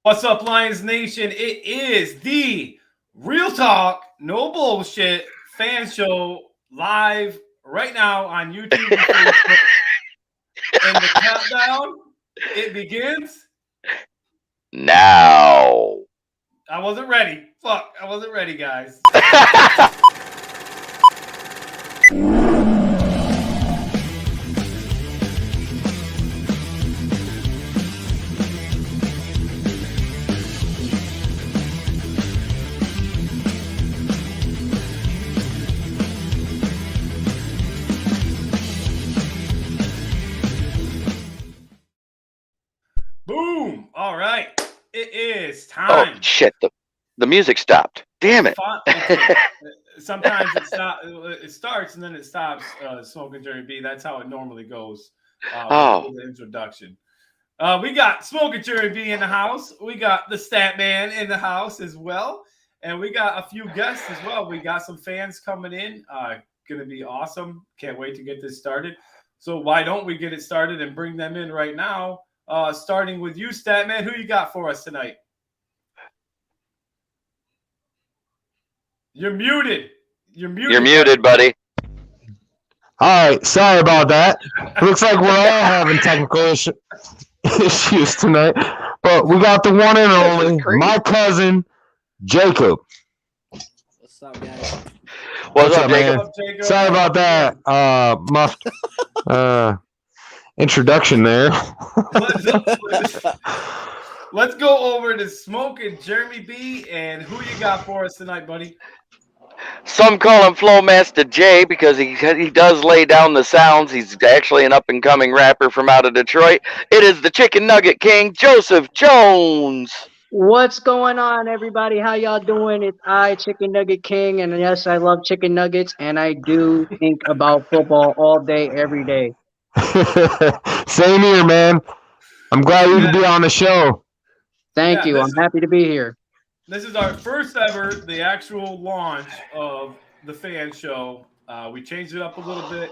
What's up, Lions Nation? It is the Real Talk, No Bullshit fan show live right now on YouTube and Facebook. And the countdown, it begins. Now. I wasn't ready. Fuck, I wasn't ready, guys. Boom. All right. It is time. Oh, shit. The music stopped. Damn it. Sometimes it starts and then it stops. Smoking Jerry B. That's how it normally goes. With the introduction. We got Smoking Jerry B in the house. We got the Stat Man in the house as well. And we got a few guests as well. We got some fans coming in. Gonna be awesome. Can't wait to get this started. So why don't we get it started and bring them in right now? Starting with you, Stat Man. Who you got for us tonight? You're muted. You're muted, buddy. All right, sorry about that. Looks like we're all having technical issues tonight, but we got the one and only, my cousin, Jacob. What's up, guys? What's up, Jacob? Sorry about that. My introduction there. Let's go over to Smoking Jeremy B. And who you got for us tonight, buddy? Some call him Flowmaster J because he does lay down the sounds. He's actually an up-and-coming rapper from out of Detroit. It is the Chicken Nugget King, Joseph Jones. What's going on, everybody? How y'all doing? It's I, Chicken Nugget King, and yes, I love chicken nuggets, and I do think about football all day, every day. Same here, man. I'm glad you could be on the show. Thank you. I'm happy to be here. This is our first ever, the actual launch of the fan show. We changed it up a little bit.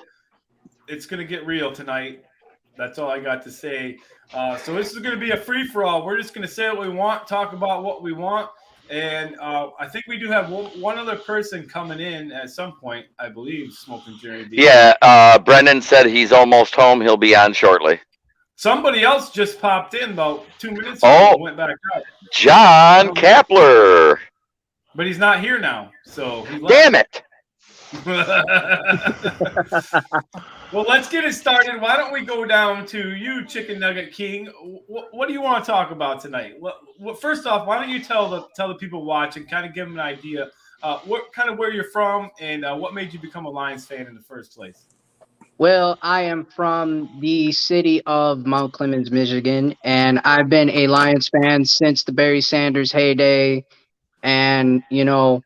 It's going to get real tonight. That's all I got to say. So this is going to be a free-for-all. We're just going to say what we want, talk about what we want. And I think we do have one other person coming in at some point, I believe, Smoking Jerry B. Yeah, Brendan said he's almost home. He'll be on shortly. Somebody else just popped in about 2 minutes ago and went back out. John Kapler. But he's not here now, so he left. Damn it. Well, let's get it started. Why don't we go down to you, Chicken Nugget King? What do you want to talk about tonight? First off, why don't you tell the people watching, kind of give them an idea, where you're from and what made you become a Lions fan in the first place? Well, I am from the city of Mount Clemens, Michigan, and I've been a Lions fan since the Barry Sanders heyday. And, you know,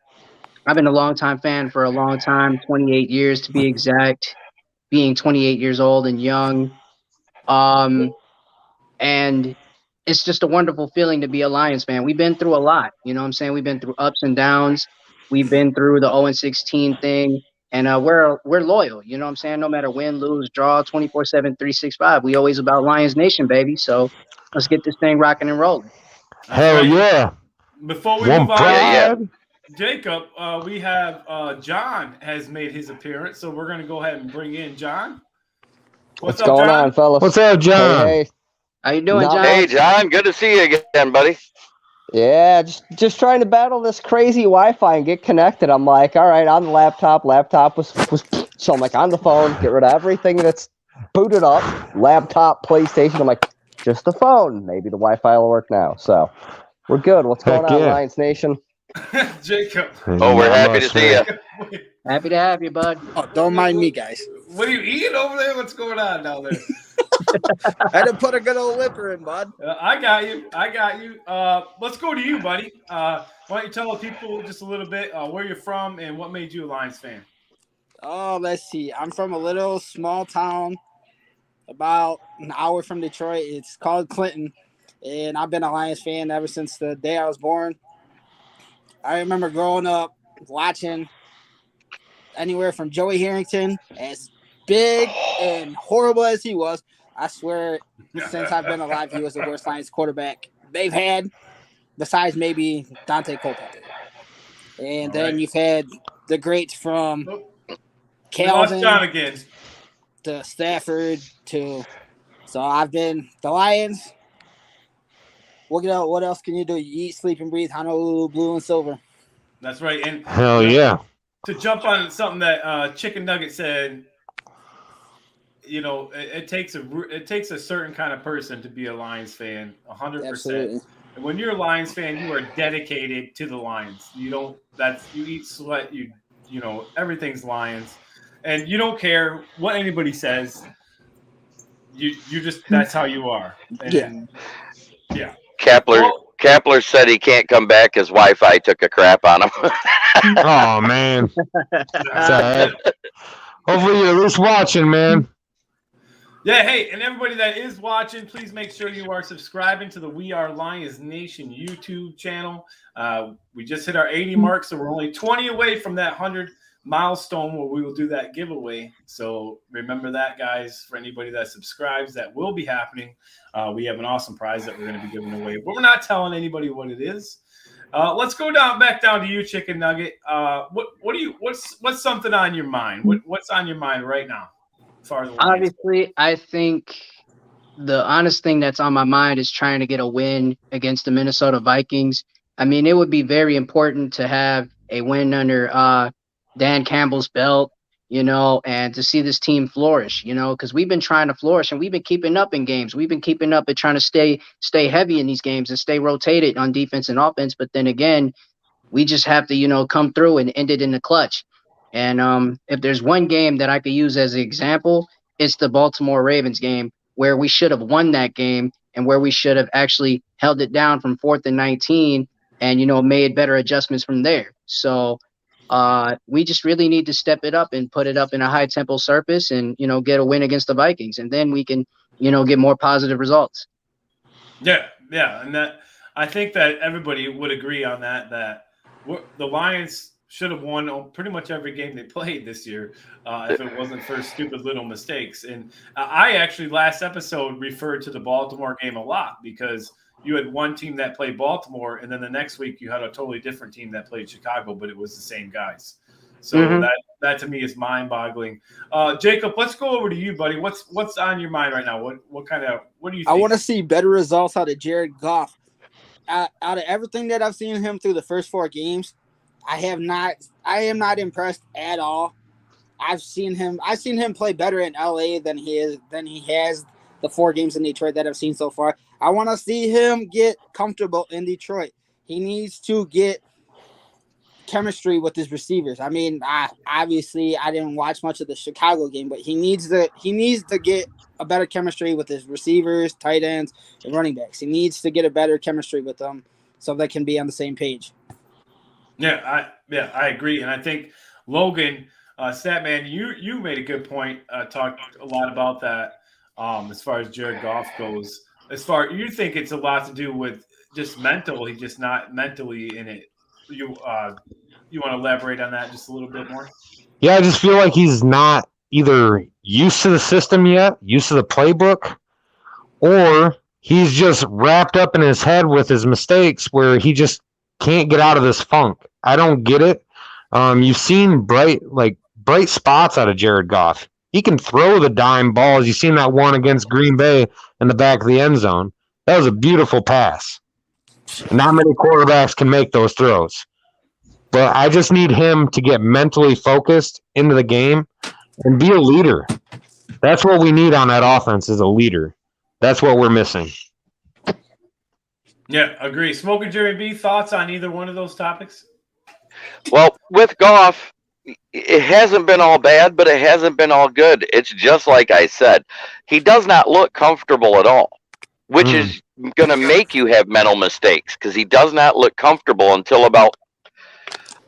I've been a longtime fan for a long time, 28 years to be exact, being 28 years old and young. And it's just a wonderful feeling to be a Lions fan. We've been through a lot, you know what I'm saying? We've been through ups and downs. We've been through the 0-16 thing. And we're loyal, you know what I'm saying? No matter win, lose, draw, 24/7, 365. We always about Lions Nation, baby. So let's get this thing rocking and rolling. Hell yeah. Before we move on, Jacob, we have John has made his appearance. So we're going to go ahead and bring in John. What's up, going on, fellas? What's up, John? Hey. How you doing, John? Hey, John. Good to see you again, buddy. Yeah, just trying to battle this crazy Wi-Fi and get connected. I'm like, all right, on the laptop. Laptop was so I'm like on the phone. Get rid of everything that's booted up. Laptop, PlayStation. I'm like, just the phone. Maybe the Wi-Fi will work now. So we're good. What's going on, Lions Nation? Jacob. Oh, we're happy to see you. Happy to have you, bud. Oh, don't mind me, guys. What are you eating over there? What's going on down there? I had to put a good old liquor in, bud. I got you. Let's go to you, buddy. Why don't you tell the people just a little bit where you're from and what made you a Lions fan? Oh, let's see. I'm from a little small town about an hour from Detroit. It's called Clinton, and I've been a Lions fan ever since the day I was born. I remember growing up watching anywhere from Joey Harrington, as big and horrible as he was. I swear, since I've been alive, he was the worst Lions quarterback they've had. besides maybe Dante Culpepper. And All then right. you've had the greats from Oh, we lost Calvin John again. to Stafford to. So I've been the Lions. What else can you do? You eat, sleep, and breathe. Honolulu blue and silver. That's right. And Hell yeah. to jump on something that Chicken Nugget said, it takes a certain kind of person to be a Lions fan, 100%. Absolutely. And when you're a Lions fan, you are dedicated to the Lions. You eat, sweat, everything's Lions, and you don't care what anybody says. You just that's how you are. And, yeah. Kepler said he can't come back. His Wi-Fi took a crap on him. Oh man. Hopefully you're at least watching, man. Yeah, hey, and everybody that is watching, please make sure you are subscribing to the We Are Lions Nation YouTube channel. We just hit our 80 mark, so we're only 20 away from that 100 milestone where we will do that giveaway. So remember that, guys. For anybody that subscribes, that will be happening. We have an awesome prize that we're going to be giving away, but we're not telling anybody what it is. Let's go back down to you, Chicken Nugget. What's something on your mind? What's on your mind right now? As far as the Lions Obviously, I think the honest thing that's on my mind is trying to get a win against the Minnesota Vikings. I mean, it would be very important to have a win under Dan Campbell's belt, and to see this team flourish, because we've been trying to flourish and we've been keeping up in games. We've been keeping up and trying to stay heavy in these games and stay rotated on defense and offense. But then again, we just have to, come through and end it in the clutch. And if there's one game that I could use as an example, it's the Baltimore Ravens game, where we should have won that game and where we should have actually held it down from 4th and 19 and, made better adjustments from there. So we just really need to step it up and put it up in a high tempo surface and, get a win against the Vikings. And then we can, get more positive results. Yeah. And that I think that everybody would agree on that the Lions should have won pretty much every game they played this year if it wasn't for stupid little mistakes. And I actually last episode referred to the Baltimore game a lot because you had one team that played Baltimore, and then the next week you had a totally different team that played Chicago, but it was the same guys. So that to me is mind-boggling. Jacob, let's go over to you, buddy. What's on your mind right now? What do you think? I want to see better results out of Jared Goff. Out of everything that I've seen him through the first 4 games, I am not impressed at all. I've seen him play better in LA than he has the 4 games in Detroit that I've seen so far. I want to see him get comfortable in Detroit. He needs to get chemistry with his receivers. I mean, obviously I didn't watch much of the Chicago game, but he needs to get a better chemistry with his receivers, tight ends, and running backs. He needs to get a better chemistry with them so they can be on the same page. Yeah, I agree, and I think Logan, Statman, you made a good point. Talked a lot about that as far as Jared Goff goes. You think it's a lot to do with just mental. He's just not mentally in it. You want to elaborate on that just a little bit more? Yeah, I just feel like he's not either used to the system yet, used to the playbook, or he's just wrapped up in his head with his mistakes where he just can't get out of this funk. I don't get it. You've seen bright spots out of Jared Goff. He can throw the dime balls. You've seen that one against Green Bay in the back of the end zone. That was a beautiful pass. Not many quarterbacks can make those throws. But I just need him to get mentally focused into the game and be a leader. That's what we need on that offense, is a leader. That's what we're missing. Yeah, agree. Smoking Jerry B, thoughts on either one of those topics? Well, with Goff, it hasn't been all bad, but it hasn't been all good. It's just like I said. He does not look comfortable at all, which is going to make you have mental mistakes because he does not look comfortable until about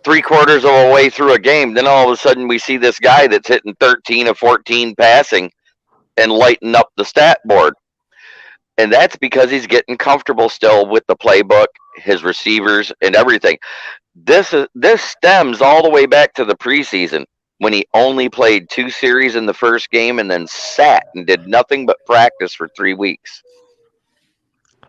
3/4 of a way through a game. Then all of a sudden we see this guy that's hitting 13 of 14 passing and lighting up the stat board. And that's because he's getting comfortable still with the playbook, his receivers, and everything. This stems all the way back to the preseason when he only played 2 series in the first game and then sat and did nothing but practice for 3 weeks.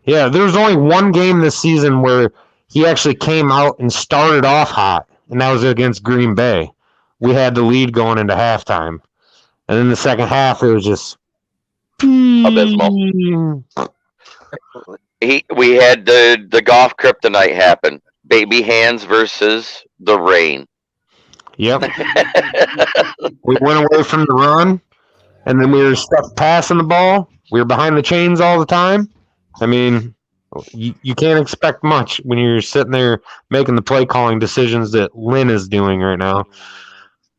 Yeah, there was only one game this season where he actually came out and started off hot, and that was against Green Bay. We had the lead going into halftime. And then the second half, it was just abysmal. We had the golf kryptonite happen. Baby hands versus the rain. Yep. We went away from the run, and then we were stuck passing the ball. We were behind the chains all the time. I mean, you can't expect much when you're sitting there making the play calling decisions that Lynn is doing right now.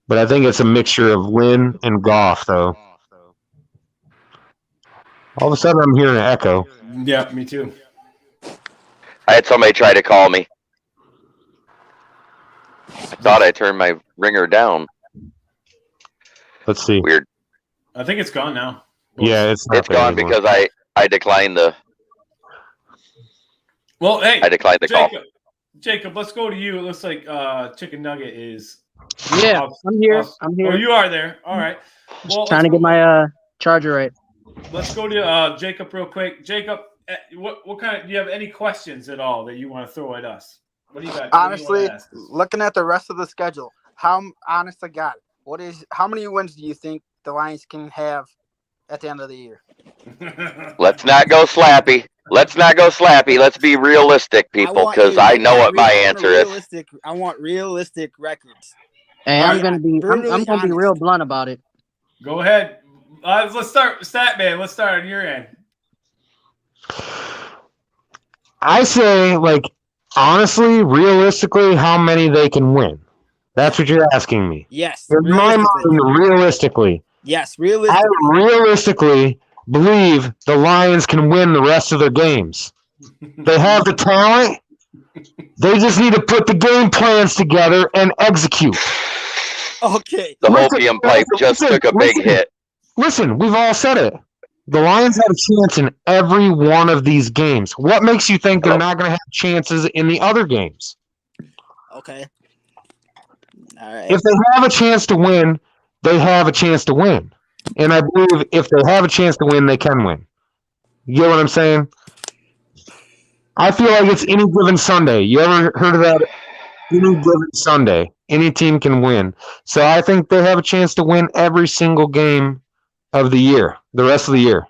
But I think it's a mixture of Lynn and Goff, though. All of a sudden, I'm hearing an echo. Yeah, me too. I had somebody try to call me. I thought I turned my ringer down. Let's see. Weird. I think it's gone now. Yeah, it's gone anymore. because I declined the. Well, hey, I declined the call. Jacob, let's go to you. It looks like Chicken Nugget is. Yeah, I'm here. I'm here. Oh, you are there. All right. Well, trying to get my charger right. Let's go to Jacob real quick. Jacob, what kind of? Do you have any questions at all that you want to throw at us? What do you got? Honestly, looking at the rest of the schedule, how honest to God, how many wins do you think the Lions can have at the end of the year? Let's not go slappy. Let's be realistic, people, because I know what my answer is. I want realistic records. Hey, I'm gonna be real blunt about it. Go ahead. Let's start, Statman. Let's start on your end. I say, honestly, realistically, how many they can win. That's what you're asking me. Yes. In my mind, realistically. Yes, realistically. I realistically believe the Lions can win the rest of their games. They have the talent. They just need to put the game plans together and execute. Okay. The opium pipe just took a big hit. Listen, we've all said it. The Lions have a chance in every one of these games. What makes you think they're not going to have chances in the other games? Okay. All right. If they have a chance to win, they have a chance to win. And I believe if they have a chance to win, they can win. You get what I'm saying? I feel like it's any given Sunday. You ever heard of that? Any given Sunday. Any team can win. So I think they have a chance to win every single game of the year, the rest of the year.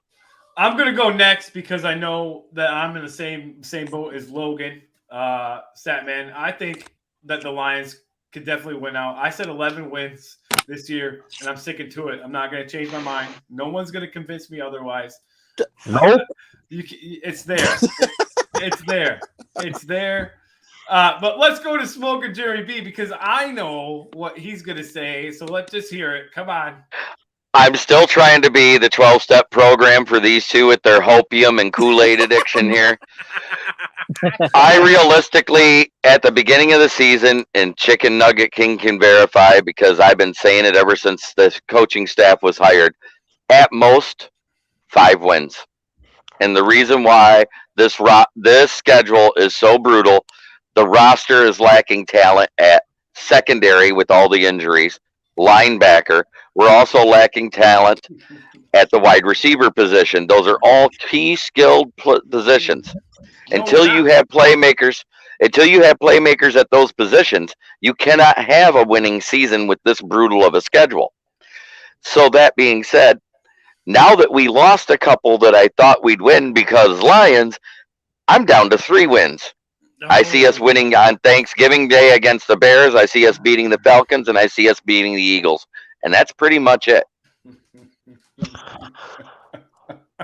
I'm going to go next because I know that I'm in the same boat as Logan, Statman. I think that the Lions could definitely win out. I said 11 wins this year, and I'm sticking to it. I'm not going to change my mind. No one's going to convince me otherwise. Nope. It's there. It's there. It's there. But let's go to Smoking Jerry B because I know what he's going to say. So let's just hear it. Come on. I'm still trying to be the 12-step program for these two with their hopium and Kool-Aid addiction here. I realistically, at the beginning of the season, and Chicken Nugget King can verify because I've been saying it ever since the coaching staff was hired, at most 5 wins. And the reason why this schedule is so brutal, the roster is lacking talent at secondary with all the injuries, linebacker. We're also lacking talent at the wide receiver position. Those are all key skilled positions. Until you have playmakers at those positions, you cannot have a winning season with this brutal of a schedule. So that being said, now that we lost a couple that I thought we'd win because Lions, I'm down to 3 wins. I see us winning on Thanksgiving Day against the Bears. I see us beating the Falcons, and I see us beating the Eagles. And that's pretty much it.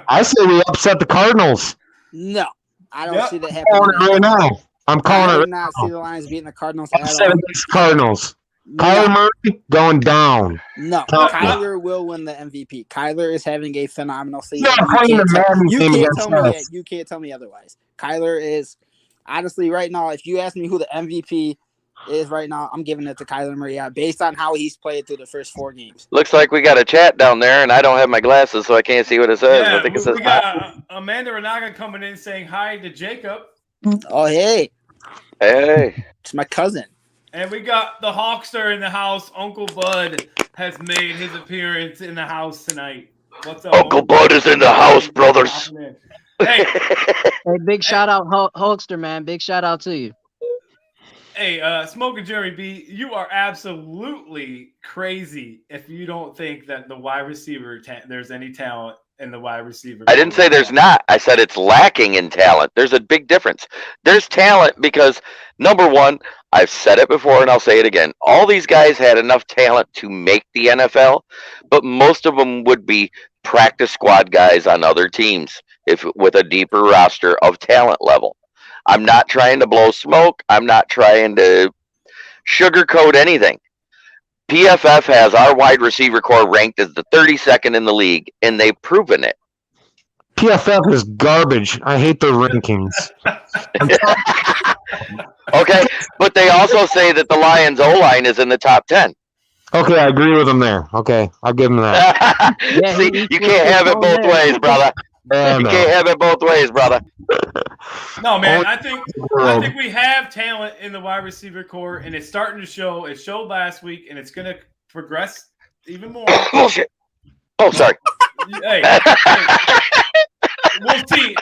I say we upset the Cardinals. No, I don't see that happening. Right now. I'm calling it. I do not see the Lions beating the Cardinals at Upset all. against the Cardinals. Kyler Murray going down. No, Kyler will win the MVP. Kyler is having a phenomenal season. You can't tell me otherwise. Kyler is, honestly, right now, if you ask me who the MVP is right now, I'm giving it to Kyler Murray based on how he's played through the first 4 games. Looks like we got a chat down there, and I don't have my glasses, so I can't see what it says. Yeah, I think it says we got Amanda Renaga coming in saying hi to Jacob. Oh, hey. Hey. It's my cousin. And we got the Hawkster in the house. Uncle Bud has made his appearance in the house tonight. What's up, Uncle Bud is in the house, brothers. Hey, big shout out, Hulkster, man. Big shout out to you. Hey, Smoking Jerry B, you are absolutely crazy if you don't think that the wide receiver there's any talent in the wide receiver. I didn't say there's not. I said it's lacking in talent. There's a big difference. There's talent because, number one, I've said it before and I'll say it again. All these guys had enough talent to make the NFL, but most of them would be practice squad guys on other teams if with a deeper roster of talent level. I'm not trying to blow smoke. I'm not trying to sugarcoat anything. PFF has our wide receiver core ranked as the 32nd in the league, and they've proven it. PFF is garbage. I hate their rankings. Okay, but they also say that the Lions O-line is in the top 10. Okay, I agree with them there. Okay, I'll give them that. See, you can't have it both ways, brother. You can't have it both ways, brother. No, man. I think we have talent in the wide receiver core, and it's starting to show. It showed last week, and it's going to progress even more. Bullshit. Oh, sorry. Hey,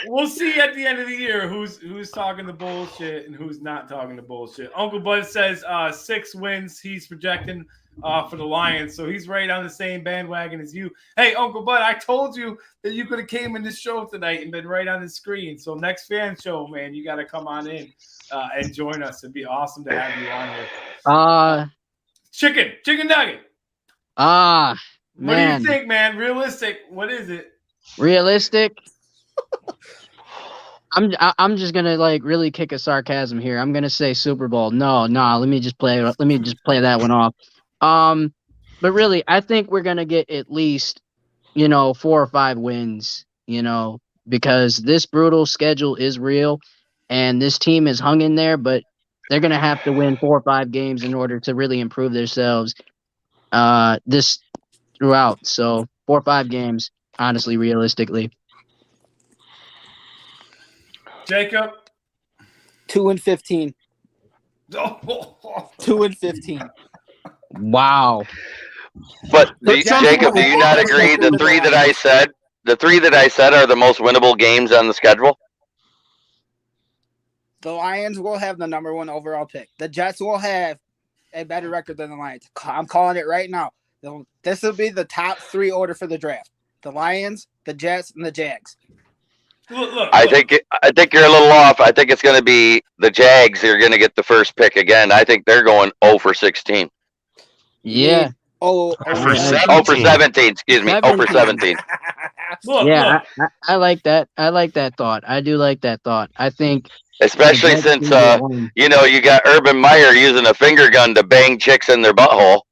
we'll see at the end of the year who's talking the bullshit and who's not talking the bullshit. Uncle Bud says 6 wins he's projecting for the Lions, so he's right on the same bandwagon as you. Hey, Uncle Bud, I told you that you could have came in this show tonight and been right on the screen. So next fan show, man, you got to come on in and join us. It'd be awesome to have you on here. Chicken nugget. Man. What do you think, man? Realistic? What is it? Realistic? I'm just gonna really kick a sarcasm here. I'm gonna say Super Bowl. No, let me just play that one off. But really, I think we're gonna get at least 4 or 5 wins. Because this brutal schedule is real, and this team is hung in there. But they're gonna have to win 4 or 5 games in order to really improve themselves. This throughout. So 4 or 5 games, honestly, realistically. Jacob? 2-15. 2-15. Wow. But Jacob, do you not agree? The 3 that I said are the most winnable games on the schedule. The Lions will have the number 1 overall pick. The Jets will have a better record than the Lions. I'm calling it right now. This will be the top 3 order for the draft: the Lions, the Jets, and the Jags. Look. I think you're a little off. I think it's going to be the Jags who are going to get the first pick again. I think they're going 0 for 16. Yeah. Oh, for 17. Excuse me. 0 for 17. Look. I like that. I like that thought. I do like that thought. I think, especially since you got Urban Meyer using a finger gun to bang chicks in their butthole.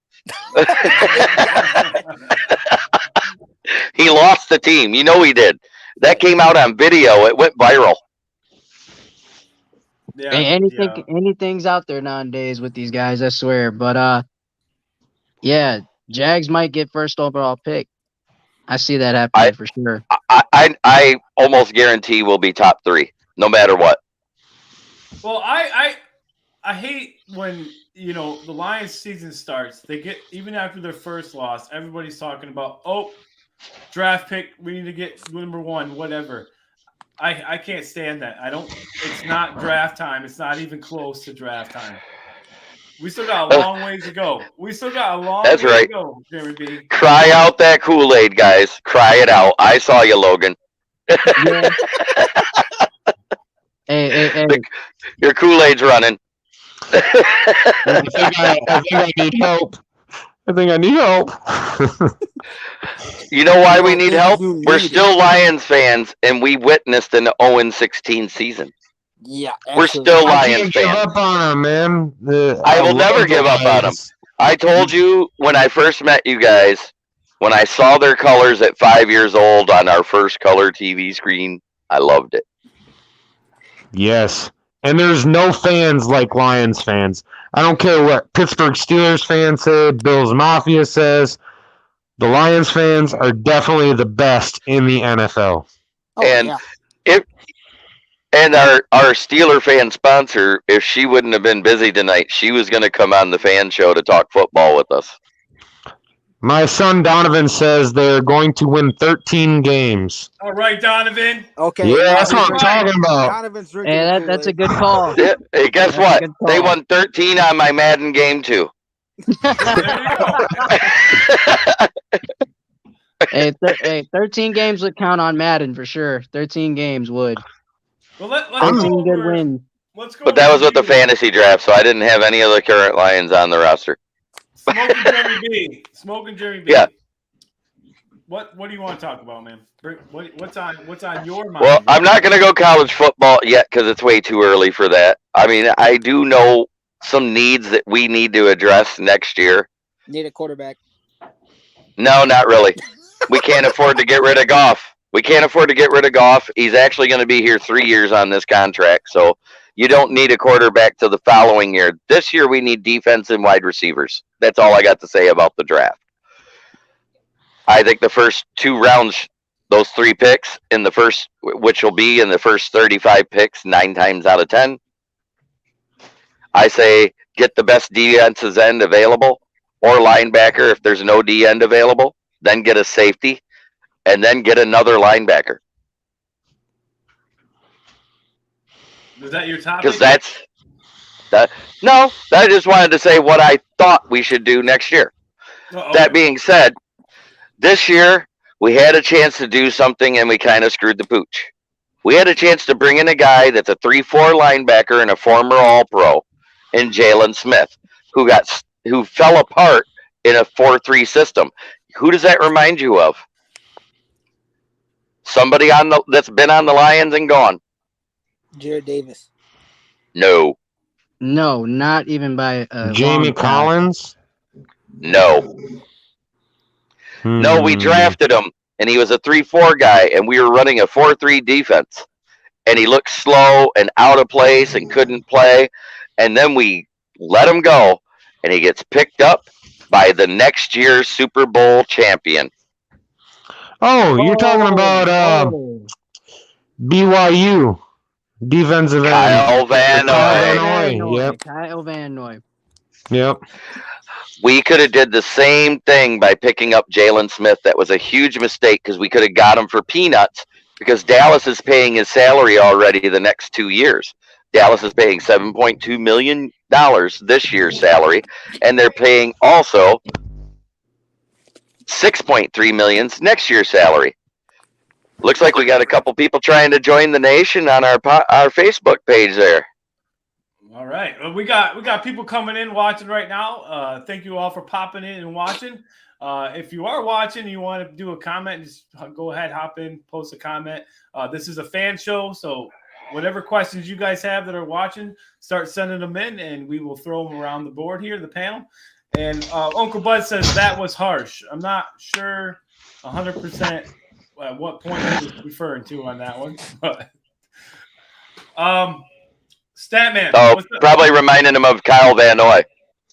He lost the team. He did. That came out on video. It went viral. Yeah, anything's out there nowadays with these guys, I swear. But yeah, Jags might get first overall pick. I see that happening for sure. I almost guarantee we'll be top 3, no matter what. Well, I hate when the Lions season starts. They get, even after their first loss, everybody's talking about draft pick. We need to get number 1, whatever. I can't stand that. It's not draft time. It's not even close to draft time. We still got a long ways to go. That's right. To go, Jeremy B. Cry out that Kool-Aid, guys. Cry it out. I saw you, Logan. Yeah. Hey. Your Kool-Aid's running. I think I need help. You know why we need help? We're still Lions fans, and we witnessed an 0-16 season. Yeah, we're still Lions fans. Give up on them, man. I will never give up on them. I told you when I first met you guys, when I saw their colors at 5 years old on our first color TV screen, I loved it. Yes. And there's no fans like Lions fans. I don't care what Pittsburgh Steelers fans say, Bills Mafia says. The Lions fans are definitely the best in the NFL. And our Steeler fan sponsor, if she wouldn't have been busy tonight, she was going to come on the fan show to talk football with us. My son Donovan says they're going to win 13 games. All right, Donovan. Okay. Yeah, that's what I'm talking about. Donovan's drinking Hey, the that's a Kool-Aid. good call. Yeah, hey, guess That's a what? good They call. won 13 on my Madden game too. There you go. Hey, 13 games would count on Madden for sure. 13 games would. Well, let's 13 go good over. wins. Let's go. But that over was with the you. fantasy draft, so I didn't have any of the current Lions on the roster. Smoking Jeremy B. Smoking Jeremy B. Yeah. What do you want to talk about, man? What's on your mind? Well, I'm not going to go college football yet because it's way too early for that. I mean, I do know some needs that we need to address next year. Need a quarterback. No, not really. We can't afford to get rid of Goff. We can't afford to get rid of Goff. He's actually going to be here 3 years on this contract, so you don't need a quarterback till the following year. This year, we need defense and wide receivers. That's all I got to say about the draft. I think the first 2 rounds, those 3 picks in the first, which will be in the first 35 picks, 9 times out of 10, I say get the best defensive end available or linebacker if there's no D end available, then get a safety, and then get another linebacker. Is that your topic? Because no, I just wanted to say what I thought we should do next year. Oh, okay. That being said, this year we had a chance to do something and we kind of screwed the pooch. We had a chance to bring in a guy that's a 3-4 linebacker and a former All-Pro in Jalen Smith, who fell apart in a 4-3 system. Who does that remind you of? Somebody that's been on the Lions and gone. Jared Davis. No. No, not even by Jamie long shot. Collins? No. No, we Hmm. drafted him, and he was a 3-4 guy, and we were running a 4-3 defense. And he looked slow and out of place and couldn't play. And then we let him go, and he gets picked up by the next year's Super Bowl champion. Oh, you're talking about BYU defensive end. Kyle Van Noy. Noy. Yep. Kyle Van Noy. Yep. We could have did the same thing by picking up Jalen Smith. That was a huge mistake because we could have got him for peanuts because Dallas is paying his salary already the next 2 years. Dallas is paying $7.2 million this year's salary, and they're paying also $6.3 million next year's salary. Looks like we got a couple people trying to join the nation on our Facebook page there. All right. Well, we got people coming in watching right now. Thank you all for popping in and watching. If you are watching and you want to do a comment, just go ahead, hop in, post a comment. This is a fan show, so whatever questions you guys have that are watching, start sending them in, and we will throw them around the board here, the panel. And Uncle Bud says that was harsh. I'm not sure 100% what point he was referring to on that one. But, Statman. Oh, probably reminding him of Kyle Van Noy.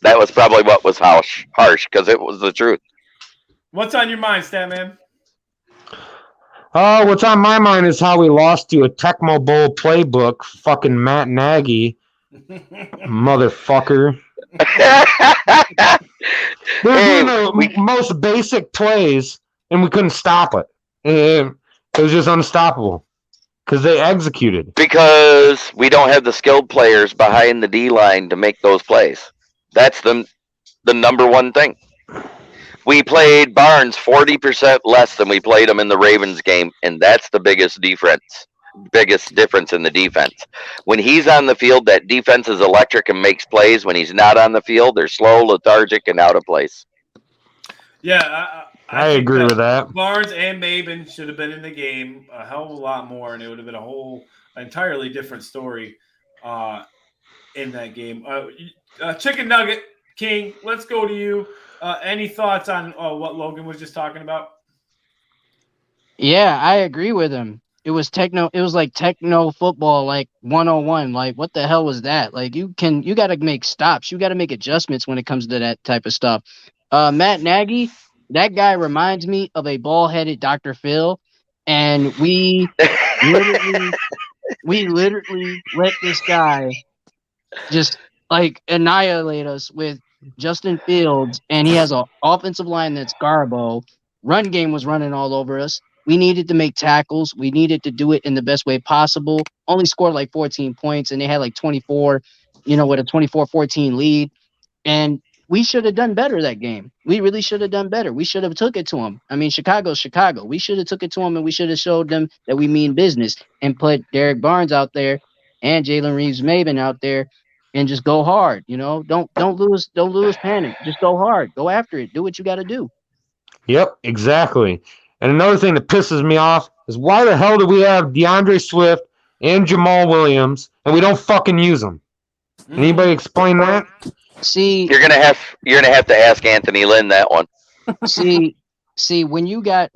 That was probably what was harsh because it was the truth. What's on your mind, Statman? What's on my mind is how we lost to a Tecmo Bowl playbook. Fucking Matt Nagy. Motherfucker. They're doing the most basic plays, and we couldn't stop it. It was just unstoppable because they executed. Because we don't have the skilled players behind the D-line to make those plays. That's the number one thing. We played Barnes 40% less than we played him in the Ravens game, and that's the biggest difference in the defense. When he's on the field, that defense is electric and makes plays. When he's not on the field, they're slow, lethargic, and out of place. Yeah, I agree with that. Barnes and Maben should have been in the game a hell of a lot more, and it would have been a whole entirely different story in that game. Chicken Nugget King, let's go to you. Any thoughts on what Logan was just talking about? Yeah, I agree with him. It was like techno football, like 101. Like, what the hell was that? Like, you got to make stops. You got to make adjustments when it comes to that type of stuff. Matt Nagy, that guy reminds me of a bald-headed Dr. Phil, and we literally let this guy just like annihilate us with Justin Fields, and he has an offensive line that's Garbo. Run game was running all over us. We needed to make tackles. We needed to do it in the best way possible. Only scored like 14 points, and they had like 24, with a 24-14 lead. And we should have done better that game. We really should have done better. We should have took it to them. I mean, Chicago's Chicago. We should have took it to them, and we should have showed them that we mean business and put Derek Barnes out there and Jalen Reeves-Maven out there and just go hard. Don't lose panic. Just go hard. Go after it. Do what you got to do. Yep, exactly. And another thing that pisses me off is why the hell do we have DeAndre Swift and Jamal Williams and we don't fucking use them? Anybody explain that? See, you're gonna have to ask Anthony Lynn that one. See, when you got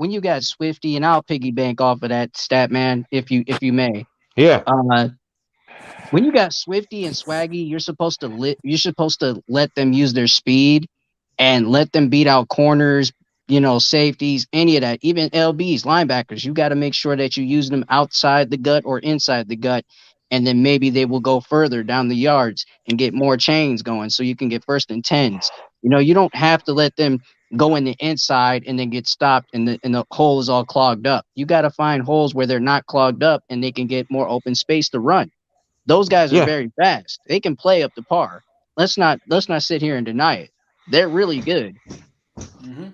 Swifty, and I'll piggyback off of that stat, man, if you may. Yeah. When you got Swifty and Swaggy, you're supposed to let them use their speed and let them beat out corners, safeties, any of that, even LBs, linebackers. You got to make sure that you use them outside the gut or inside the gut, and then maybe they will go further down the yards and get more chains going so you can get 1st and 10s. You don't have to let them go in the inside and then get stopped and the hole is all clogged up. You got to find holes where they're not clogged up and they can get more open space to run. Those guys are very fast. They can play up to par. Let's not sit here and deny it. They're really good. Mm-hmm.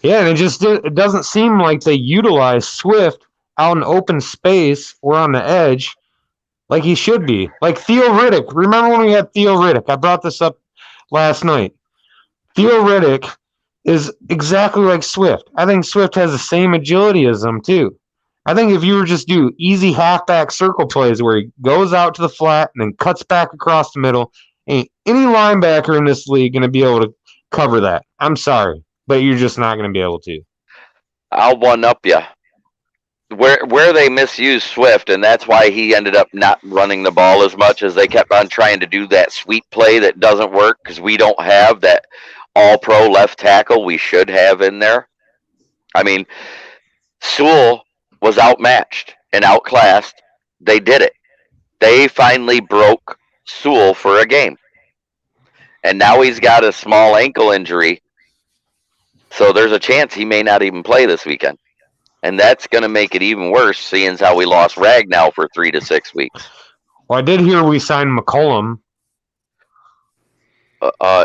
Yeah, and it doesn't seem like they utilize Swift out in open space or on the edge like he should be. Like Theo Riddick. Remember when we had Theo Riddick? I brought this up last night. Theo Riddick is exactly like Swift. I think Swift has the same agility as them, too. I think if you were just do easy halfback circle plays where he goes out to the flat and then cuts back across the middle, ain't any linebacker in this league going to be able to cover that. I'm sorry, but you're just not going to be able to. I'll one-up you. Where they misused Swift, and that's why he ended up not running the ball as much as they kept on trying to do that sweep play that doesn't work because we don't have that all-pro left tackle we should have in there. I mean, Sewell was outmatched and outclassed. They did it. They finally broke Sewell for a game. And now he's got a small ankle injury. So there's a chance he may not even play this weekend. And that's going to make it even worse, seeing as how we lost Ragnow for 3 to 6 weeks. Well, I did hear we signed McCollum.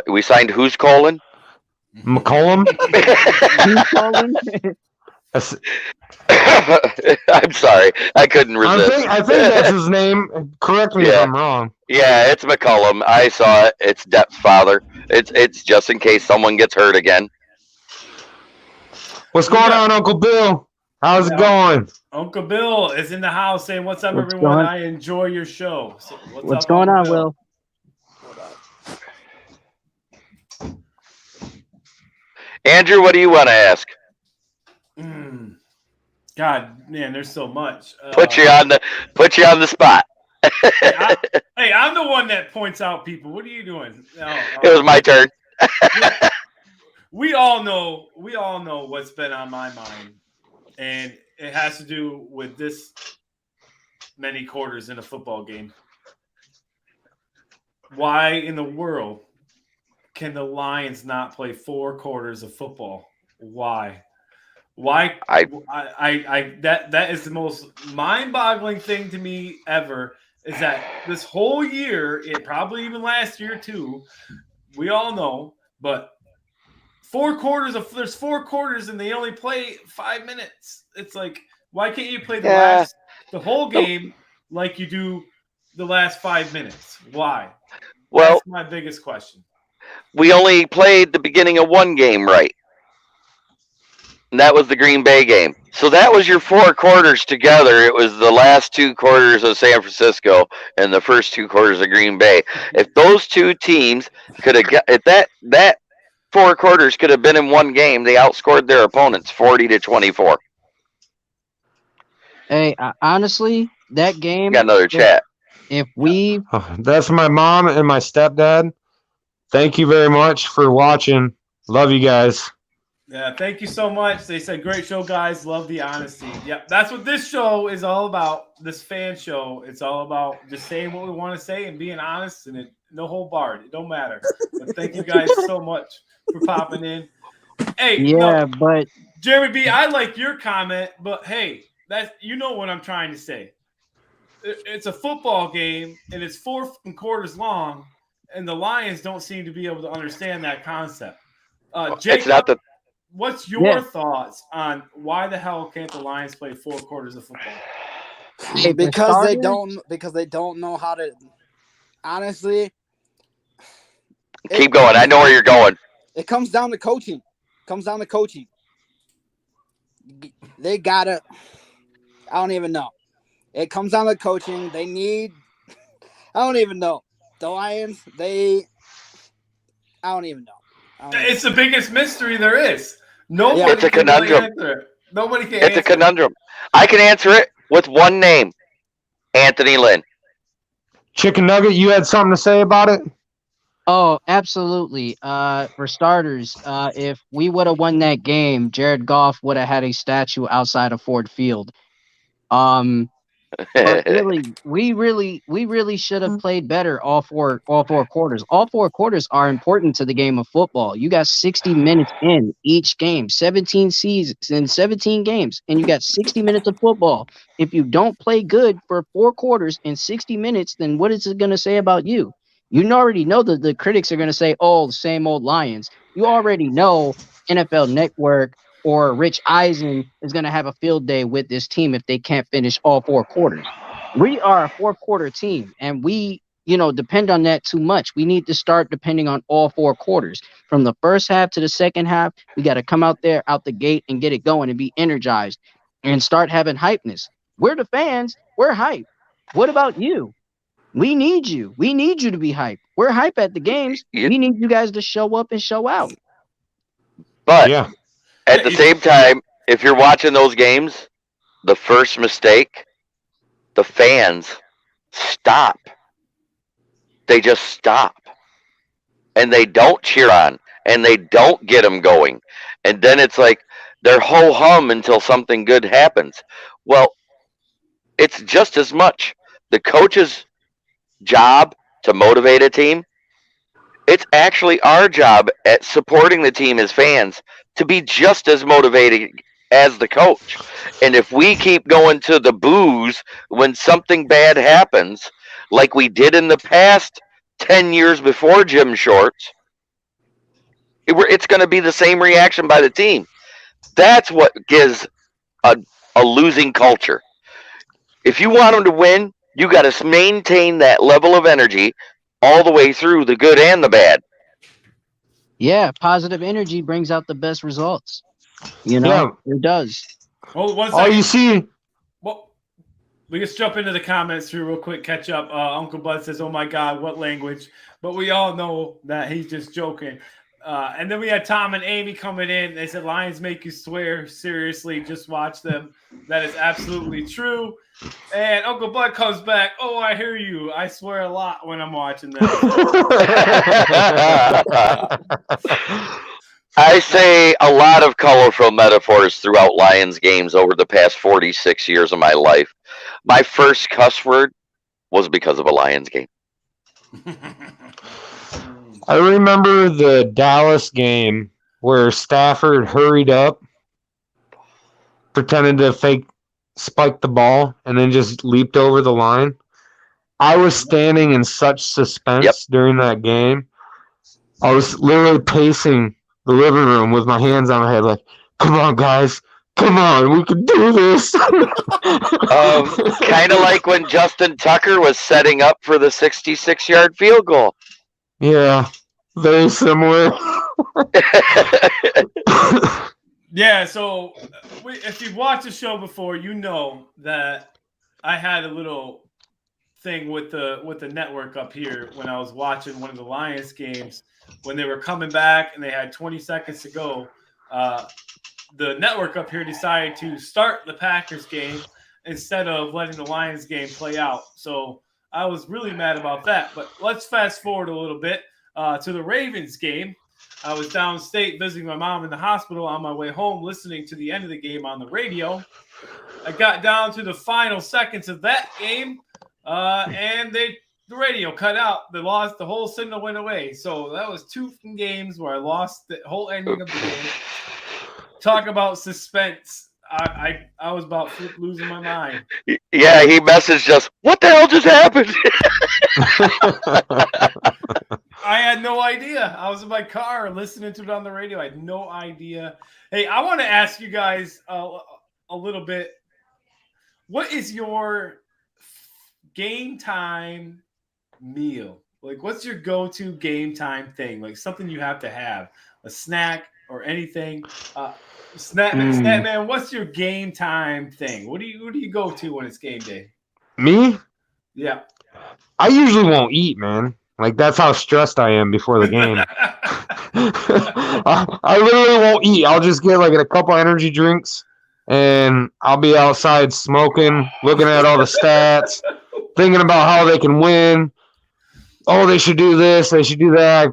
We signed who's Colin? McCollum? Who's Colin? I'm sorry. I couldn't resist. I think that's his name. Correct me if I'm wrong. Yeah, it's McCollum. I saw it. It's Depp's father. It's just in case someone gets hurt again. What's going on, Uncle Bill? How's it going? Uncle Bill is in the house saying, "What's up, What's everyone? going- I enjoy your show." So What's going on, Will? Andrew, what do you want to ask? God, man, there's so much. Put you on the spot. Hey, I'm the one that points out people. What are you doing? It was my turn. We all know what's been on my mind, and it has to do with this many quarters in a football game. Why in the world can the Lions not play 4 quarters of football? Why? That is the most mind-boggling thing to me ever. Is that this whole year, it probably even last year too. We all know, but 4 quarters there's 4 quarters and they only play 5 minutes. It's like, why can't you play the whole game like you do the last 5 minutes? Why? Well, that's my biggest question. We only played the beginning of one game right. And that was the Green Bay game. So that was your 4 quarters together. It was the last 2 quarters of San Francisco and the first 2 quarters of Green Bay. If those 2 teams could have got that 4 quarters could have been in one game, they outscored their opponents 40-24. Hey, honestly, that game. Got another chat. That's my mom and my stepdad. Thank you very much for watching. Love you guys. Yeah, thank you so much. They said, great show, guys. Love the honesty. Yep, that's what this show is all about. This fan show. It's all about just saying what we want to say and being honest and no hold barred. It don't matter. But thank you guys so much for popping in. Hey, Yeah, no, but Jeremy B, I like your comment, but hey, that's what I'm trying to say. It's a football game and it's 4 quarters long, and the Lions don't seem to be able to understand that concept. It's not Jacob, the what's your thoughts on why the hell can't the Lions play 4 quarters of football? hey, because they don't know how to. Honestly, keep going. I know where you're going. It comes down to coaching. They gotta. I don't even know. It comes down to coaching. They need. I don't even know. The Lions. I don't even know. It's the biggest mystery there is. Nobody It's a can conundrum. Really answer it. Nobody can. It's a conundrum. I can answer it with one name: Anthony Lynn. Chicken Nugget, you had something to say about it? Oh, absolutely. For starters, if we would have won that game, Jared Goff would have had a statue outside of Ford Field. But really, we really should have played better all four quarters. All 4 quarters are important to the game of football. You got 60 minutes in each game, 17 seasons and 17 games, and you got 60 minutes of football. If you don't play good for 4 quarters in 60 minutes, then what is it going to say about you? You already know that the critics are going to say, "Oh, the same old Lions." You already know NFL Network or Rich Eisen is going to have a field day with this team if they can't finish all 4 quarters. We are a 4-quarter team, and we, depend on that too much. We need to start depending on all 4 quarters. From the first half to the second half, we got to come out there, out the gate, and get it going and be energized and start having hypeness. We're the fans. We're hype. What about you? We need you. We need you to be hype. We're hype at the games. We need you guys to show up and show out. But at the same time, if you're watching those games, the first mistake, the fans stop. They just stop. And they don't cheer on. And they don't get them going. And then it's like they're ho-hum until something good happens. Well, it's just as much the coach's job to motivate a team. It's actually our job at supporting the team as fans to be just as motivated as the coach. And if we keep going to the boos when something bad happens, like we did in the past 10 years before Jim Shorts, it's going to be the same reaction by the team. That's what gives a losing culture. If you want them to win, you got to maintain that level of energy all the way through the good and the bad. Yeah, positive energy brings out the best results. It does. Well, one second. You see. Well, we just jump into the comments here real quick, catch up. Uncle Bud says, "Oh my God, what language?" But we all know that he's just joking. And then we had Tom and Amy coming in. They said, "Lions make you swear. Seriously, just watch them." That is absolutely true. And Uncle Bud comes back. "Oh, I hear you. I swear a lot when I'm watching them." I say a lot of colorful metaphors throughout Lions games over the past 46 years of my life. My first cuss word was because of a Lions game. I remember the Dallas game where Stafford hurried up, pretended to spike the ball, and then just leaped over the line. I was standing in such suspense during that game. I was literally pacing the living room with my hands on my head like, "Come on, guys. Come on, we can do this." Kind of like when Justin Tucker was setting up for the 66-yard field goal. Yeah, very similar. Yeah, so if you've watched the show before, you know that I had a little thing with the network up here when I was watching one of the Lions games when they were coming back and they had 20 seconds to go. The network up here decided to start the Packers game instead of letting the Lions game play out. So I was really mad about that. But let's fast forward a little bit to the Ravens game. I was downstate visiting my mom in the hospital. On my way home, listening to the end of the game on the radio. I got down to the final seconds of that game, and the radio cut out. They lost. The whole signal went away. So that was 2 games where I lost the whole ending of the game. Talk about suspense. I was about losing my mind. Yeah, he messaged us. What the hell just happened? I had no idea. I was in my car listening to it on the radio. I had no idea. Hey, I want to ask you guys a little bit. What is your game time meal? Like, what's your go-to game time thing? Like something you have to have, a snack or anything. Snapman, what's your game time thing? What do you go to when it's game day? Me? Yeah. I usually won't eat, man. Like, that's how stressed I am before the game. I literally won't eat. I'll just get like a couple energy drinks, and I'll be outside smoking, looking at all the stats, thinking about how they can win. Oh, they should do this, they should do that.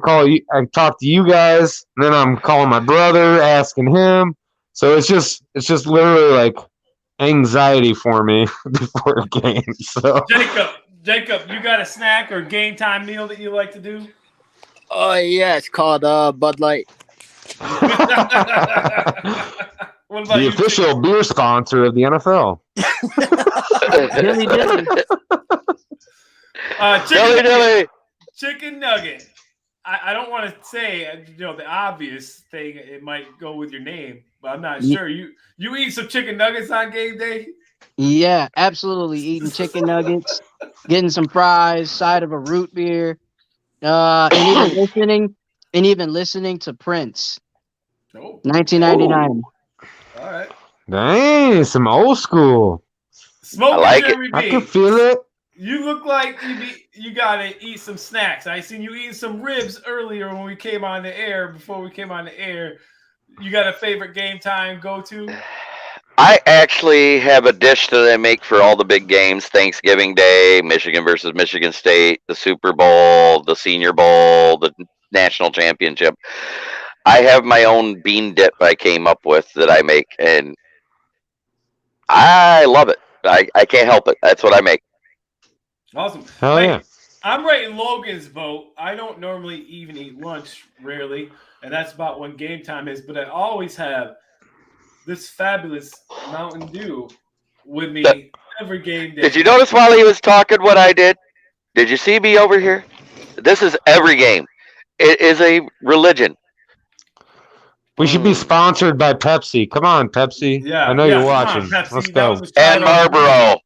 I talk to you guys, and then I'm calling my brother, asking him. So it's just literally like anxiety for me before a game. So Jacob, you got a snack or game time meal that you like to do? Oh yeah, it's called Bud Light. What about the you, official beer sponsor of the NFL. Dilly dilly. Chicken nugget. I don't want to say the obvious thing. It might go with your name, but I'm not sure. You eat some chicken nuggets on game day? Yeah, absolutely. Eating chicken nuggets, getting some fries, side of a root beer, and even listening to Prince. Oh. 1999. All right. Dang, some old school. Smoking like Jeremy I B. can feel it. You look like you gotta eat some snacks. I seen you eating some ribs earlier when we came on the air. Before we came on the air, you got a favorite game time go to? I actually have a dish that I make for all the big games: Thanksgiving Day, Michigan versus Michigan State, the Super Bowl, the Senior Bowl, the national championship. I have my own bean dip I came up with that I make, and I love it. I can't help it. That's what I make. Awesome. Hell yeah. I'm right in Logan's boat. I don't normally even eat lunch, rarely, and that's about when game time is. But I always have this fabulous Mountain Dew with me every game day. Did you notice while he was talking what I did? Did you see me over here? This is every game. It is a religion. We should be sponsored by Pepsi. Come on, Pepsi. Yeah, I know you're watching. On, Pepsi. Let's go. And Marlboro.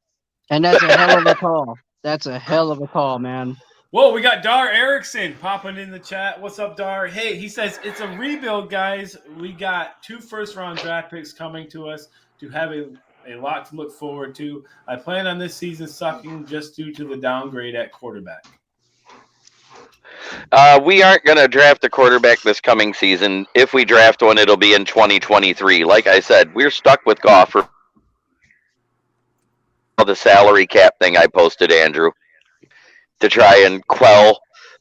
And that's a hell of a call. That's a hell of a call, man. Whoa, we got Dar Erickson popping in the chat. What's up, Dar? Hey, he says it's a rebuild, guys. We got 2 first-round draft picks coming to us to have a lot to look forward to. I plan on this season sucking just due to the downgrade at quarterback. We aren't going to draft a quarterback this coming season. If we draft one, it'll be in 2023. Like I said, we're stuck with Goff for the salary cap thing I posted, Andrew, to try and quell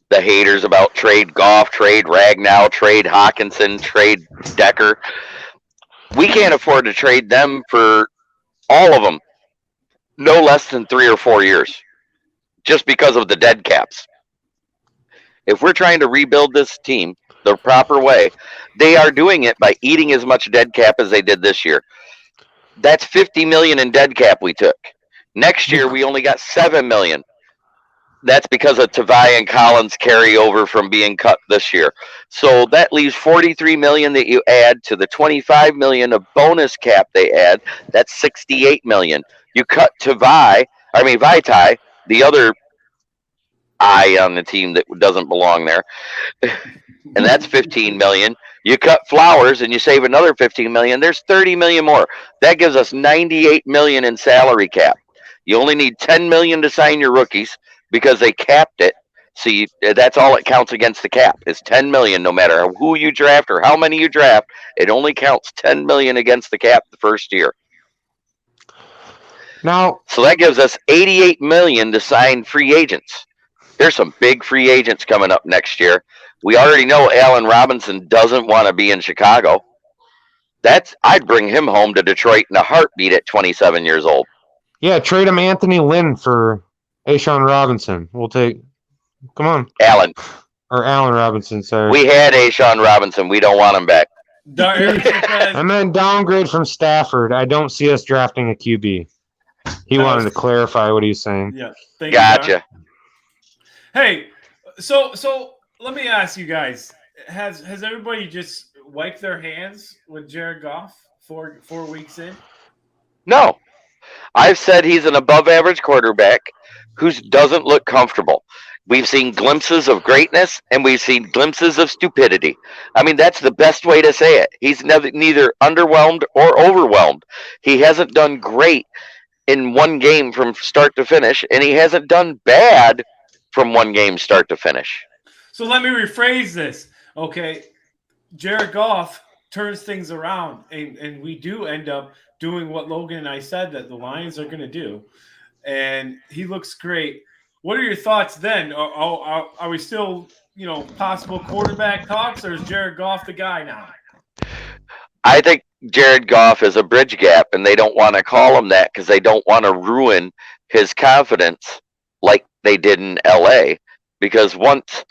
the haters about trade Goff, trade Ragnow, trade Hawkinson, trade Decker. We can't afford to trade them for all of them no less than 3 or 4 years just because of the dead caps. If we're trying to rebuild this team the proper way, they are doing it by eating as much dead cap as they did this year. That's $50 million in dead cap we took. Next year, we only got $7 million. That's because of Tavai and Collins carryover from being cut this year. So that leaves $43 million that you add to the $25 million of bonus cap they add. That's $68 million. You cut Vaitai, the other eye on the team that doesn't belong there, and that's $15 million. You cut Flowers and you save another $15 million. There's $30 million more. That gives us $98 million in salary cap. You only need $10 million to sign your rookies because they capped it. So that's all it counts against the cap is $10 million. No matter who you draft or how many you draft, it only counts $10 million against the cap the first year. Now, so that gives us $88 million to sign free agents. There's some big free agents coming up next year. We already know Allen Robinson doesn't want to be in Chicago. I'd bring him home to Detroit in a heartbeat at 27 years old. Yeah, trade him Anthony Lynn for Ashawn Robinson. We'll take. Come on. Allen. Or Allen Robinson, sorry. We had Ashawn Robinson. We don't want him back. And then downgrade from Stafford. I don't see us drafting a QB. He wanted to clarify what he's saying. Yeah. Gotcha. Hey, so let me ask you guys: Has everybody just wiped their hands with Jared Goff 4 weeks in? No. I've said he's an above-average quarterback who doesn't look comfortable. We've seen glimpses of greatness, and we've seen glimpses of stupidity. I mean, that's the best way to say it. He's neither underwhelmed or overwhelmed. He hasn't done great in one game from start to finish, and he hasn't done bad from one game start to finish. So let me rephrase this. Okay, Jared Goff turns things around, and we do end up doing what Logan and I said that the Lions are going to do, and he looks great. What are your thoughts then? Are we still, possible quarterback talks, or is Jared Goff the guy now? I think Jared Goff is a bridge gap, and they don't want to call him that because they don't want to ruin his confidence like they did in L.A. Because once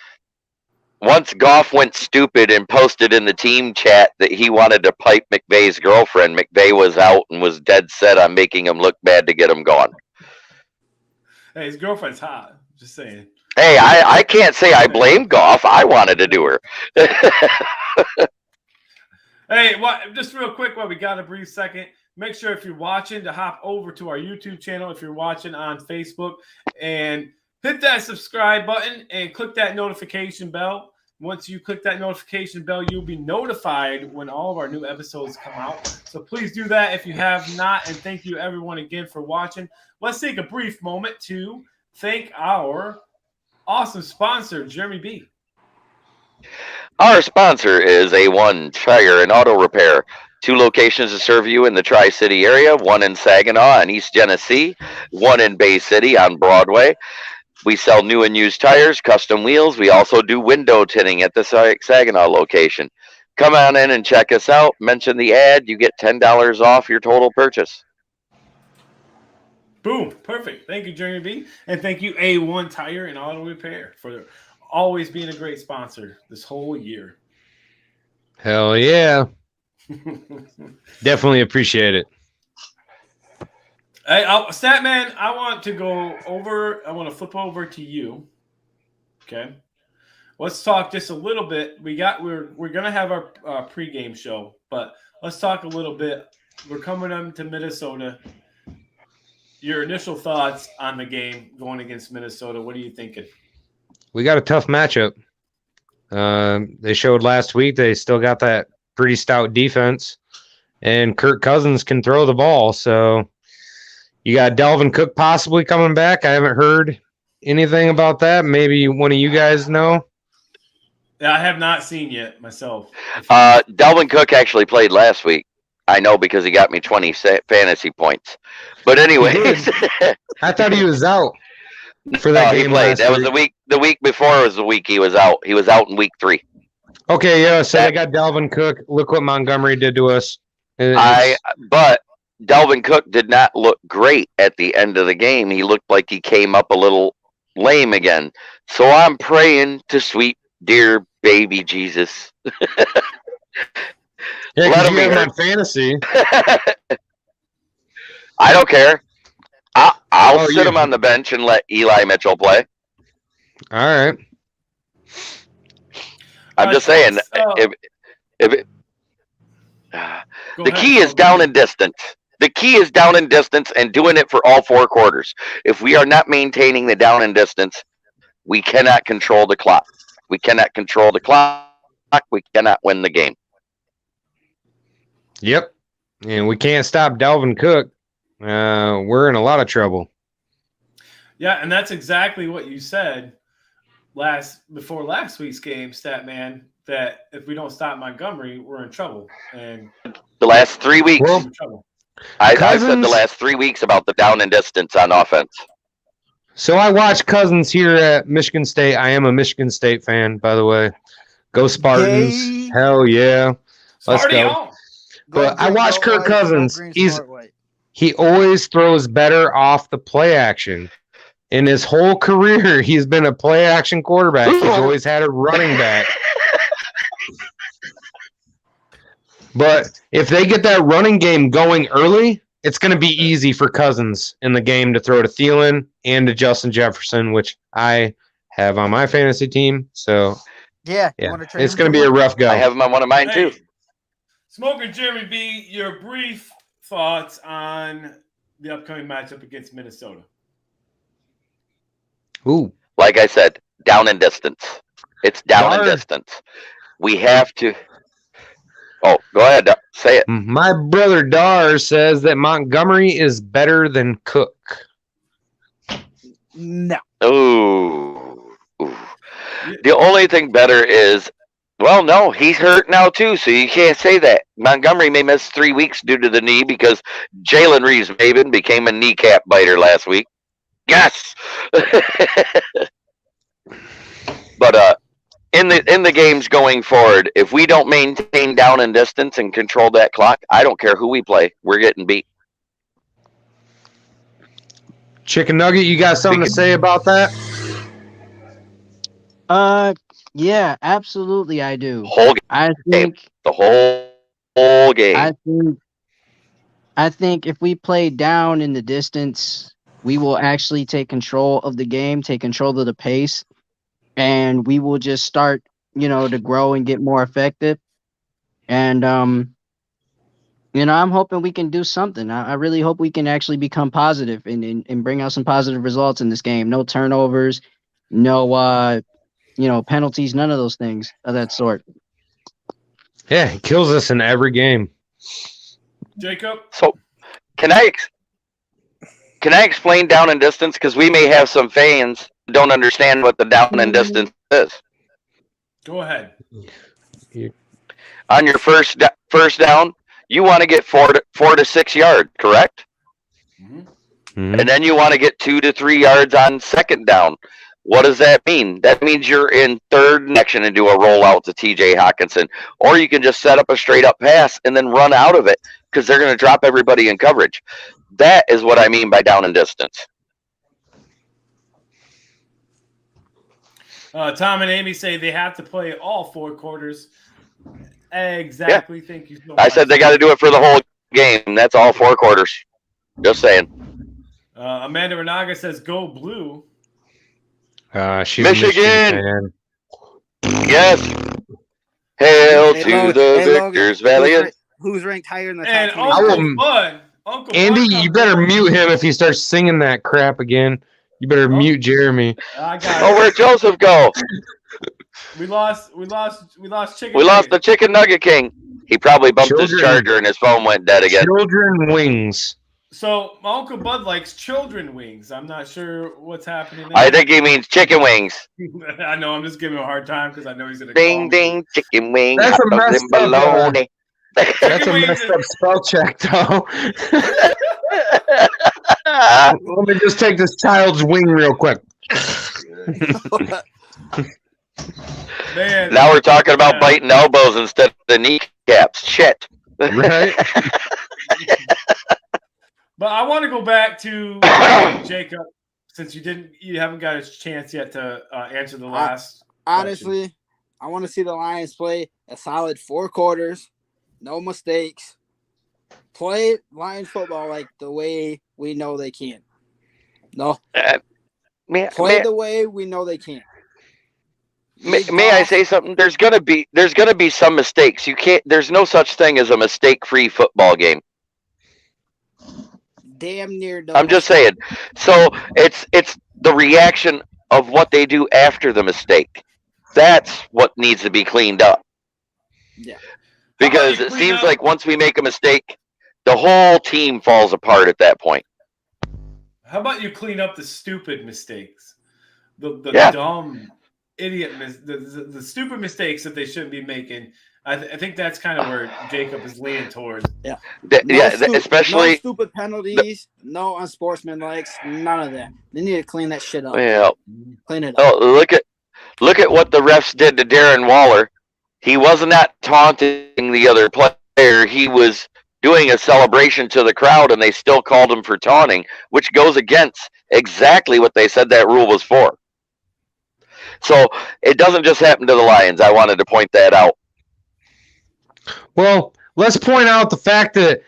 Goff went stupid and posted in the team chat that he wanted to pipe McVay's girlfriend, McVay was out and was dead set on making him look bad to get him gone. Hey, his girlfriend's hot. Just saying. Hey, I can't say I blame Goff. I wanted to do her. Hey, just real quick, we got a brief second. Make sure if you're watching to hop over to our YouTube channel, if you're watching on Facebook, and hit that subscribe button and click that notification bell. Once you click that notification bell, you'll be notified when all of our new episodes come out. So please do that if you have not. And thank you, everyone, again for watching. Let's take a brief moment to thank our awesome sponsor, Jeremy B. Our sponsor is A1 Tire and Auto Repair. 2 locations to serve you in the Tri-City area, one in Saginaw and East Genesee, one in Bay City on Broadway. We sell new and used tires, custom wheels. We also do window tinting at the Saginaw location. Come on in and check us out. Mention the ad. You get $10 off your total purchase. Boom. Perfect. Thank you, Jeremy B. And thank you, A1 Tire and Auto Repair, for always being a great sponsor this whole year. Hell yeah. Definitely appreciate it. Hey, Statman, I want to flip over to you. Okay. Let's talk just a little bit. We're going to have our pregame show, but let's talk a little bit. We're coming into Minnesota. Your initial thoughts on the game going against Minnesota. What are you thinking? We got a tough matchup. They showed last week they still got that pretty stout defense, and Kirk Cousins can throw the ball. So you got Dalvin Cook possibly coming back. I haven't heard anything about that. Maybe one of you guys know. Yeah, I have not seen yet myself. Dalvin Cook actually played last week. I know because he got me 20 fantasy points. But anyways, I thought he was out for that game. He played. That was the week. The week before was the week he was out. He was out in week 3. Okay, yeah. So they got Dalvin Cook. Look what Montgomery did to us. But Dalvin Cook did not look great at the end of the game. He looked like he came up a little lame again. So I'm praying to sweet dear baby Jesus. Yeah, let him be on fantasy. I don't care. I'll sit him on the bench and let Eli Mitchell play. All right. I'm just saying, the key is down in distance. The key is down in distance and doing it for all 4 quarters. If we are not maintaining the down in distance, we cannot control the clock. We cannot control the clock. We cannot win the game. Yep. And we can't stop Dalvin Cook. We're in a lot of trouble. Yeah, and that's exactly what you said before last week's game, Statman, that if we don't stop Montgomery, we're in trouble. And the last 3 weeks, we're in trouble. I've said the last 3 weeks about the down and distance on offense. So I watch Cousins here at Michigan State. I am a Michigan State fan, by the way. Go Spartans. Yay. Hell yeah. Let's Sparty go. on. But I watch go Kirk white, go Cousins. green, smart white. He always throws better off the play action. In his whole career, he's been a play action quarterback. He's always had a running back. But if they get that running game going early, it's going to be easy for Cousins in the game to throw to Thielen and to Justin Jefferson, which I have on my fantasy team. So, Yeah. it's going to be a rough go. I have him on one of mine, too. Smoker Jeremy B., your brief thoughts on the upcoming matchup against Minnesota. Ooh. Like I said, down in distance. It's down in distance. We have to. Oh, go ahead. Say it. My brother Dar says that Montgomery is better than Cook. No. Ooh. The only thing better is, well, no, he's hurt now too, so you can't say that. Montgomery may miss 3 weeks due to the knee because Jalen Reeves-Maben became a kneecap biter last week. Yes. But in the games going forward, if we don't maintain down and distance and control that clock, I don't care who we play. We're getting beat. Chicken Nugget, you got something to say about that? Yeah, absolutely I do. Whole game. I think The whole game. I think if we play down in the distance, we will actually take control of the game, take control of the pace, and we will just start, to grow and get more effective. And I'm hoping we can do something. I really hope we can actually become positive and bring out some positive results in this game. No turnovers, no penalties, none of those things of that sort. Yeah, he kills us in every game. Jacob? So, can I explain down and distance? Because we may have some fans who don't understand what the down and distance is. Go ahead. On your first down, you want to get 4 to 6 yards, correct? Mm-hmm. And then you want to get 2 to 3 yards on second down. What does that mean? That means you're in third action and do a rollout to TJ Hawkinson. Or you can just set up a straight up pass and then run out of it because they're going to drop everybody in coverage. That is what I mean by down and distance. Tom and Amy say they have to play all 4 quarters. Exactly. Yeah. Thank you so much. I said they got to do it for the whole game. That's all 4 quarters. Just saying. Amanda Renaga says, "Go blue." She's Michigan. Yes. Hail to the victors, Valiant. Who's ranked higher in the and top Uncle Bud. Andy, you better mute him if he starts singing that crap again. You better mute Jeremy. I got it. Where'd Joseph go? We lost Chicken. We lost the Chicken Nugget King. He probably bumped his charger and his phone went dead again. Children wings. So my Uncle Bud likes children wings. I'm not sure what's happening there. I think he means chicken wings. I know. I'm just giving him a hard time because I know he's gonna. Ding ding, chicken wings. That's a messed up. That's a wings messed up spell check, though. Let me just take this child's wing real quick. Man, now we're talking about biting elbows instead of the kneecaps. Shit. Right. But I want to go back to Jacob, since you haven't got a chance yet to answer the last. Honestly, question. I want to see the Lions play a solid 4 quarters, no mistakes. Play Lions football like the way we know they can. No, play the way we know they can. May I say something? There's gonna be some mistakes. You can't. There's no such thing as a mistake-free football game. Damn near. I'm just saying. So it's the reaction of what they do after the mistake. That's what needs to be cleaned up. Yeah. Because it seems like once we make a mistake, the whole team falls apart at that point. How about you clean up the stupid mistakes, the dumb idiot, the stupid mistakes that they shouldn't be making I think that's kind of where Jacob is leaning towards. Yeah. Especially no stupid penalties, no unsportsmanlike, none of that. They need to clean that shit up. Well, Clean it up. Look at what the refs did to Darren Waller. He was not taunting the other player. He was doing a celebration to the crowd, and they still called him for taunting, which goes against exactly what they said that rule was for. So it doesn't just happen to the Lions. I wanted to point that out. Well, let's point out the fact that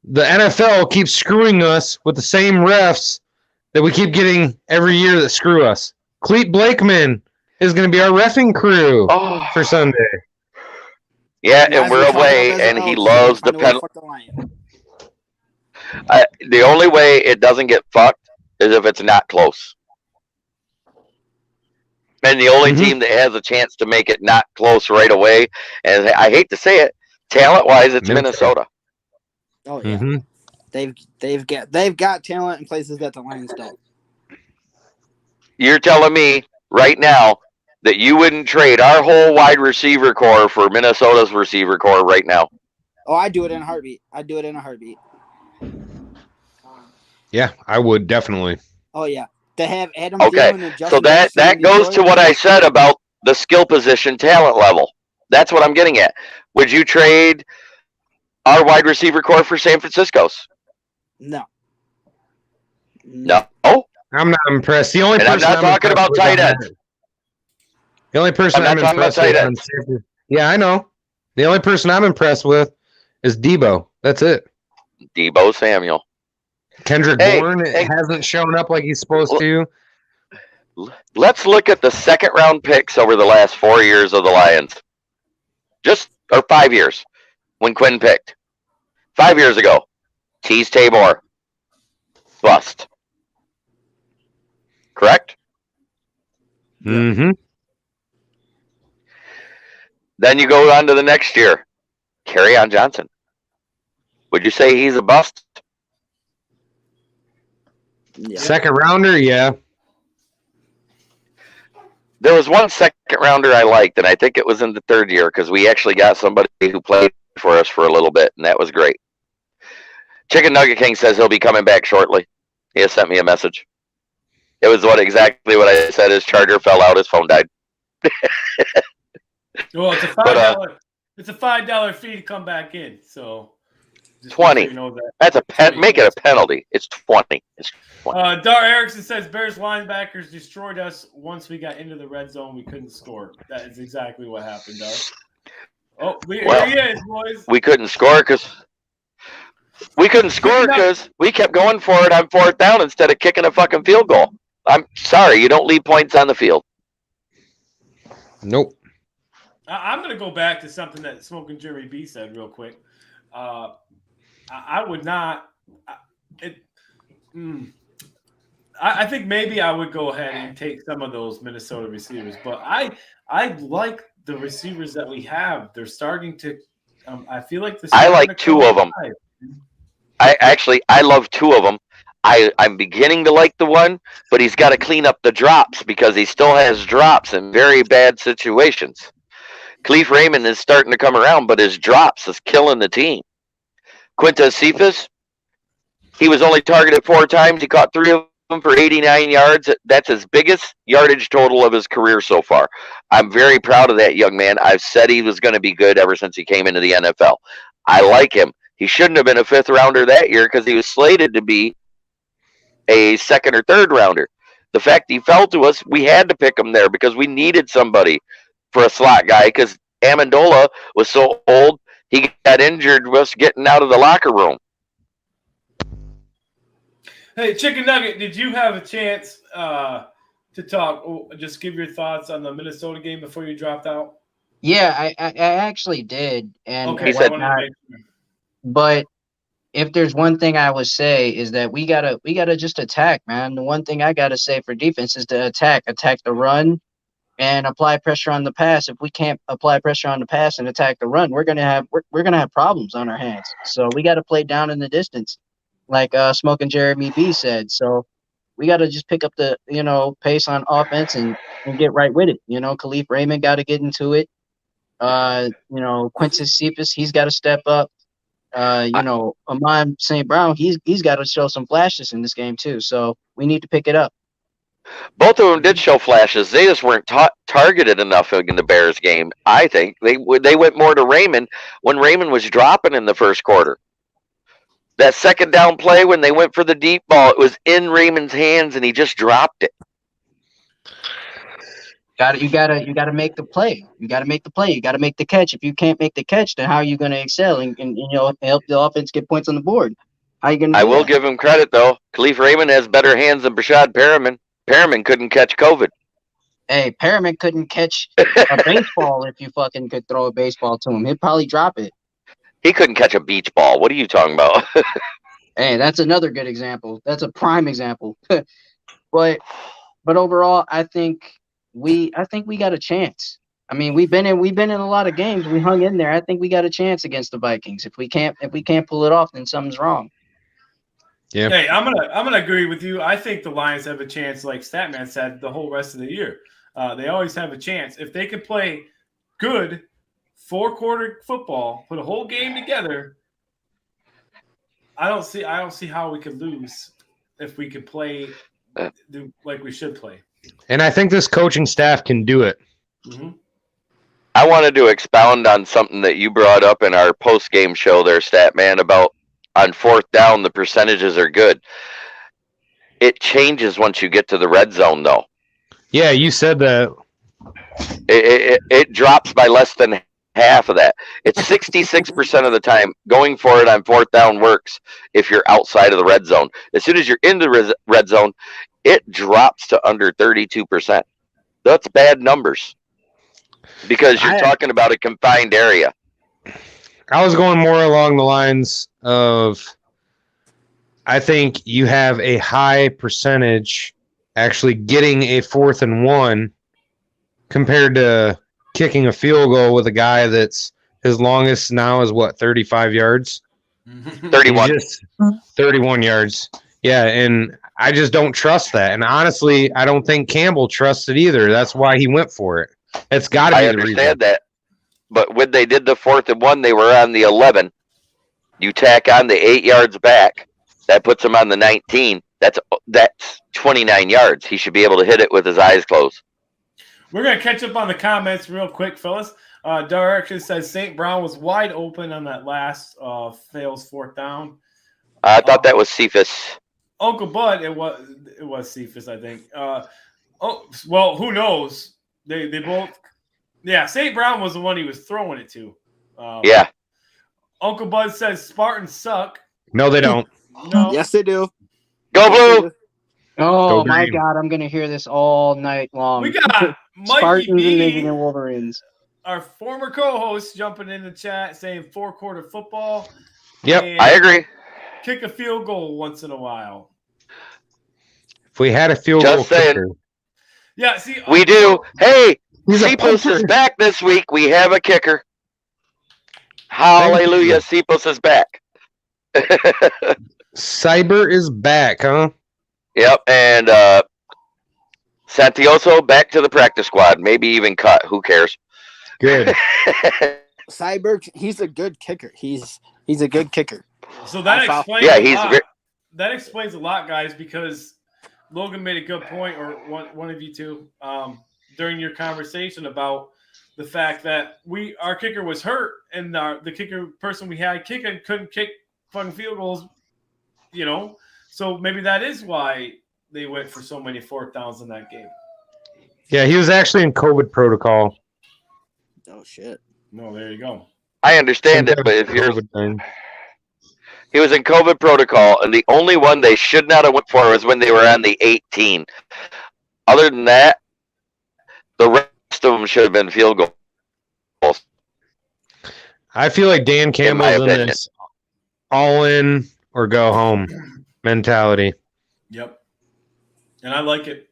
the NFL keeps screwing us with the same refs that we keep getting every year that screw us. Cleet Blakeman is going to be our reffing crew for Sunday. Yeah, and we're away, and he loves the penalty. The only way it doesn't get fucked is if it's not close. And the only team that has a chance to make it not close right away, and I hate to say it, talent-wise, it's Minnesota. Oh yeah, they've got talent in places that the Lions don't. You're telling me right now that you wouldn't trade our whole wide receiver core for Minnesota's receiver core right now? Oh, I'd do it in a heartbeat. Yeah, I would definitely. Oh yeah, to have Adam. Okay, so that goes to what I said about the skill position talent level. That's what I'm getting at. Would you trade our wide receiver core for San Francisco's? No. No. I'm not impressed. The only person I'm not talking about tight ends. The only person I'm impressed with. Yeah, I know. The only person I'm impressed with is Debo. That's it. Debo Samuel. Kendrick Bourne hasn't shown up like he's supposed to. Let's look at the second round picks over the last 4 years of the Lions. Or 5 years when Quinn picked. 5 years ago. Tease Tabor. Bust. Correct? Mm-hmm. Then you go on to the next year. Kerryon Johnson. Would you say he's a bust? Yeah. Second rounder, yeah. There was one second rounder I liked, and I think it was in the third year because we actually got somebody who played for us for a little bit, and that was great. Chicken Nugget King says he'll be coming back shortly. He has sent me a message. It was exactly what I said. His charger fell out. His phone died. Well, it's a $5. It's a $5 fee to come back in. So 20. You know that's make it a penalty. It's 20. It's 20. Dar Erickson says Bears linebackers destroyed us once we got into the red zone. We couldn't score. That is exactly what happened, Dar. Oh, here he is, boys. We couldn't score because we kept going for it on fourth down instead of kicking a fucking field goal. I'm sorry, you don't leave points on the field. Nope. I'm going to go back to something that Smoking Jerry B said real quick. I would not. I think maybe I would go ahead and take some of those Minnesota receivers, but I like the receivers that we have. They're starting to. I feel like I like two of them. I love two of them. I'm beginning to like the one, but he's got to clean up the drops because he still has drops in very bad situations. Khalif Raymond is starting to come around, but his drops is killing the team. Quintez Cephas, he was only targeted 4 times. He caught 3 of them for 89 yards. That's his biggest yardage total of his career so far. I'm very proud of that young man. I've said he was going to be good ever since he came into the NFL. I like him. He shouldn't have been a 5th rounder that year because he was slated to be a 2nd or 3rd rounder. The fact he fell to us, we had to pick him there because we needed somebody for a slot guy because Amendola was so old, he got injured just getting out of the locker room. Hey, Chicken Nugget, did you have a chance to talk? Just give your thoughts on the Minnesota game before you dropped out? Yeah, I actually did. And okay, but if there's one thing I would say is that we gotta just attack, man. The one thing I gotta say for defense is to attack the run, and apply pressure on the pass. If we can't apply pressure on the pass and attack the run, we're gonna have problems on our hands. So we got to play down in the distance, like Smoking Jeremy B said. So we got to just pick up the pace on offense and get right with it. Khalif Raymond got to get into it. Quincy Cephas, he's got to step up. Amon St. Brown, he's got to show some flashes in this game too. So we need to pick it up. Both of them did show flashes. They just weren't targeted enough in the Bears game. I think they went more to Raymond when Raymond was dropping in the first quarter. That second down play when they went for the deep ball, it was in Raymond's hands and he just dropped it. You gotta make the play. You gotta make the play. You gotta make the catch. If you can't make the catch, then how are you gonna excel and help the offense get points on the board? How are you gonna? I will give him credit though. Khalif Raymond has better hands than Brashad Perriman. Perriman couldn't catch COVID. Hey, Perriman couldn't catch a baseball if you fucking could throw a baseball to him. He'd probably drop it. He couldn't catch a beach ball. What are you talking about? Hey, that's another good example. That's a prime example. But overall, I think we got a chance. I mean, we've been in a lot of games. We hung in there. I think we got a chance against the Vikings. If we can't pull it off, then something's wrong. Yeah. Hey, I'm gonna agree with you. I think the Lions have a chance, like Statman said, the whole rest of the year. They always have a chance if they can play good 4-quarter football, put a whole game together. I don't see how we could lose if we could play like we should play. And I think this coaching staff can do it. Mm-hmm. I wanted to expound on something that you brought up in our post-game show there, Statman, about on fourth down, the percentages are good. It changes once you get to the red zone, though. Yeah, you said that. It drops by less than half of that. It's 66% of the time going for it on fourth down works if you're outside of the red zone. As soon as you're in the red zone, it drops to under 32%. That's bad numbers because you're talking about a confined area. I was going more along the lines of I think you have a high percentage actually getting a 4th and 1 compared to kicking a field goal with a guy that's his longest now is what, 35 yards? 31. 31 yards. Yeah, and I just don't trust that. And honestly, I don't think Campbell trusts it either. That's why he went for it. It's got to be the reason. I understand that. But when they did the 4th and 1, they were on the 11. You tack on the 8 yards back. That puts him on the 19. That's 29 yards. He should be able to hit it with his eyes closed. We're going to catch up on the comments real quick, fellas. Dark says St. Brown was wide open on that last fails 4th down. I thought that was Cephas. Uncle Bud, it was Cephas, I think. Well, who knows? They both. Yeah, St. Brown was the one he was throwing it to. Yeah. Uncle Bud says Spartans suck. No, they don't. No. Yes, they do. Go Blue. Oh, my God. I'm going to hear this all night long. We got Mikey Spartans B, and Michigan Wolverines. Our former co-host, jumping in the chat saying 4-quarter football. Yep, I agree. Kick a field goal once in a while. If we had a field goal kicker. Yeah, see. We do. Hey, Cephas is back this week. We have a kicker. Hallelujah, Cephas is back. Cyber is back, huh? Yep, and Santioso back to the practice squad. Maybe even cut. Who cares? Good. Cyber, he's a good kicker. He's a good kicker. So that explains. Yeah, that explains a lot, guys, because Logan made a good point, or one of you two, during your conversation about the fact that our kicker was hurt, and the kicker person we had kicking couldn't kick fucking field goals, So maybe that is why they went for so many 4th downs in that game. Yeah, he was actually in COVID protocol. Oh shit! No, there you go. I understand it, but if he was in COVID protocol, and the only one they should not have went for was when they were on the 18. Other than that, the rest of them should have been field goals. I feel like Dan Campbell's in this all in or go home mentality. Yep. And I like it.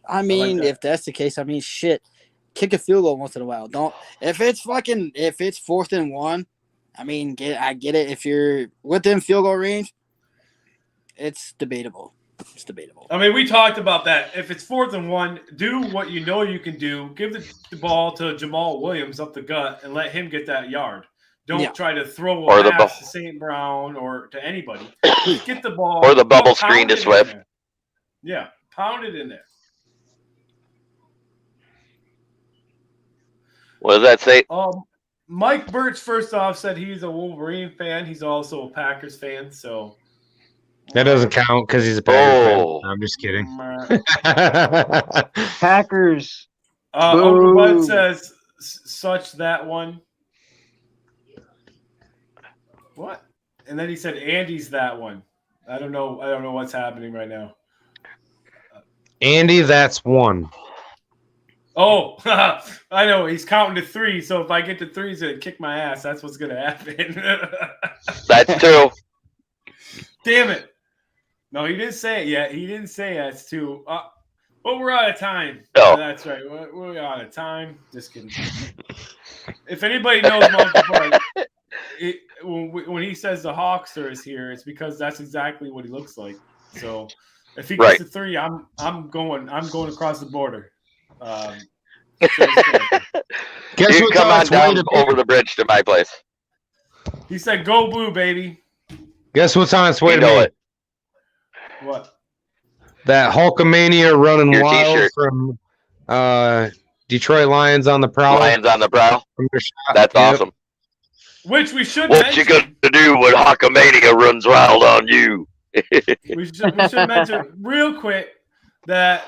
I mean, if that's the case, shit. Kick a field goal once in a while. If it's 4th and 1, I get it. If you're within field goal range, it's debatable. It's debatable. I mean, we talked about that. If it's 4th and 1, do what you know you can do. Give the ball to Jamal Williams up the gut and let him get that yard. Don't try to throw a pass to St. Brown or to anybody. Just get the ball. Or the bubble screen to Swift. Yeah, pound it in there. What does that say? Mike Birch, first off, said he's a Wolverine fan. He's also a Packers fan, so that doesn't count because he's a Packers fan. No, I'm just kidding. Packers. Uncle Bud says such that one. What? And then he said Andy's that one. I don't know what's happening right now. Andy, that's one. Oh, I know. He's counting to 3. So if I get to 3, he's going to kick my ass. That's what's going to happen. That's 2. Damn it. No, he didn't say it yet. He didn't say that's 2. But we're out of time. Oh. That's right. We're out of time. Just kidding. If anybody knows Uncle Bud, when he says the Hawkster is here, it's because that's exactly what he looks like. So if he gets to 3, I'm going across the border. You can come on down over the bridge to my place. He said, "Go blue, baby." Guess what's on its way to me? It. What? That Hulkamania running Your wild t-shirt. from Detroit Lions on the prowl. Lions on the prowl. That's awesome. Which we should What mention. you gonna do when Hulkamania runs wild on you? we should mention real quick that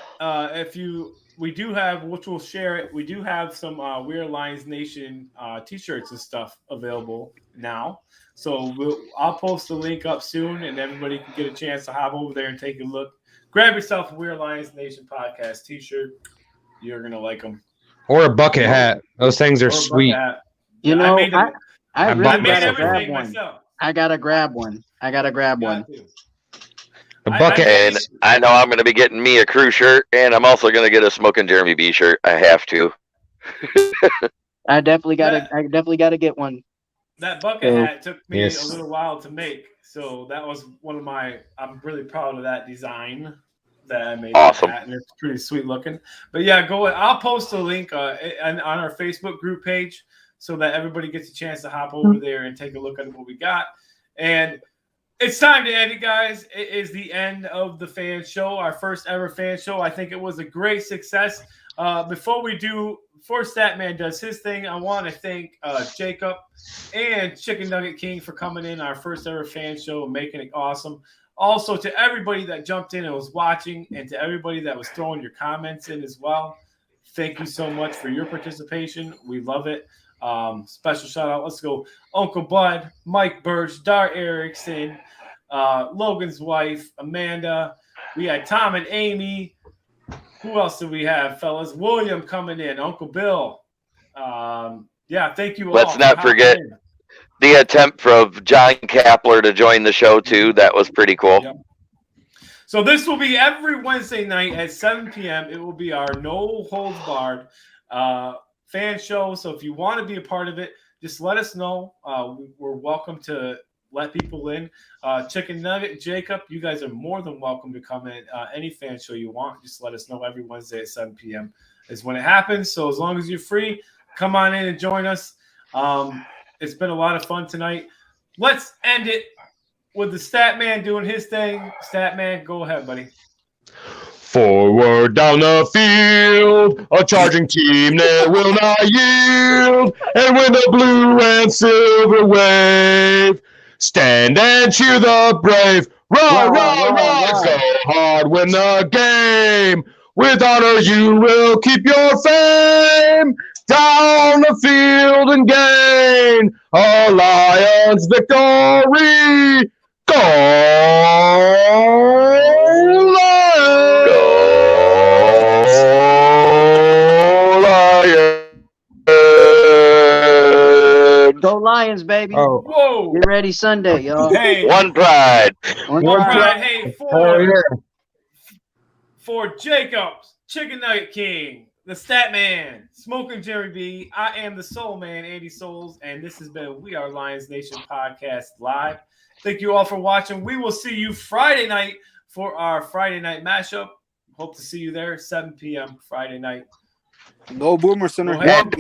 we do have, which we'll share it. We do have some We Are Lions Nation t-shirts and stuff available now. So I'll post the link up soon, and everybody can get a chance to hop over there and take a look. Grab yourself a We Are Lions Nation podcast t-shirt. You're gonna like them. Or a bucket hat. Those things are sweet. You know, I really made gotta grab everything one. myself. I gotta grab one. A bucket. And I know I'm going to be getting me a crew shirt, and I'm also going to get a Smoking Jeremy B shirt. I have to. I definitely gotta get one. That bucket hat took me a little while to make, so that was one of my. I'm really proud of that design that I made. Awesome, and it's pretty sweet looking. But yeah, I'll post a link on our Facebook group page so that everybody gets a chance to hop over there and take a look at what we got. And it's time to end it, guys. It is the end of the fan show, our first ever fan show. I think it was a great success. Before Statman does his thing, I want to thank Jacob and Chicken Nugget King for coming in our first ever fan show and making it awesome. Also, to everybody that jumped in and was watching, and to everybody that was throwing your comments in as well, thank you so much for your participation. We love it. Special shout out. Let's go. Uncle Bud, Mike Birch, Dar Erickson, Logan's wife, Amanda. We had Tom and Amy. Who else do we have, fellas? William coming in. Uncle Bill. Thank you all. Let's not forget the attempt of John Kapler to join the show, too. That was pretty cool. Yep. So this will be every Wednesday night at 7 p.m. It will be our No Holds Barred fan show. So if you want to be a part of it, just let us know. We're welcome to let people in. Chicken Nugget, Jacob, you guys are more than welcome to come in. Any fan show you want, just let us know. Every Wednesday at 7 p.m. is when it happens. So as long as you're free, come on in and join us. It's been a lot of fun tonight. Let's end it with the Statman doing his thing. Statman, go ahead, buddy. Forward down the field, a charging team that will not yield. And when the blue and silver wave, stand and cheer the brave. Run, go hard, win the game. With honor you will keep your fame. Down the field and gain a Lions victory. Go Lions! Go Lions, baby. Oh. Whoa. Get ready Sunday, y'all. Hey. One pride. One pride. Hey, yeah. For Jacobs, Chicken Nugget King, the Statman, Smoking Jerry B, I am the Soul Man, Andy Souls, and this has been We Are Lions Nation Podcast Live. Thank you all for watching. We will see you Friday night for our Friday night mashup. Hope to see you there, 7 p.m. Friday night. Go Boomer Sooner. Go ahead.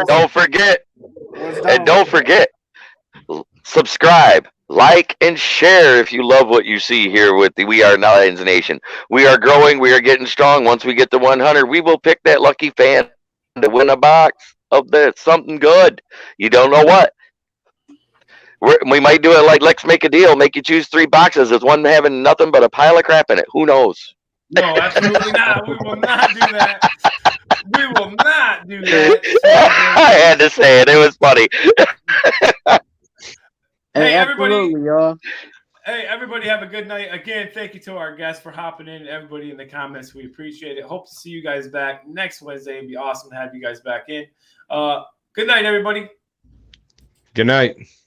Don't forget. What's And down? don't forget, subscribe, like, and share if you love what you see here with the We Are Lions Nation. We are growing. We are getting strong. Once we get to 100, we will pick that lucky fan to win a box of something good. You don't know what. We might do it like let's make a deal. Make you choose 3 boxes. It's one having nothing but a pile of crap in it. Who knows? No, absolutely not. We will not do that. We will not do that. I had to say it. It was funny. Hey, everybody. Absolutely, y'all. Hey, everybody, have a good night. Again, thank you to our guests for hopping in. Everybody in the comments, we appreciate it. Hope to see you guys back next Wednesday. It'd be awesome to have you guys back in. Good night, everybody. Good night.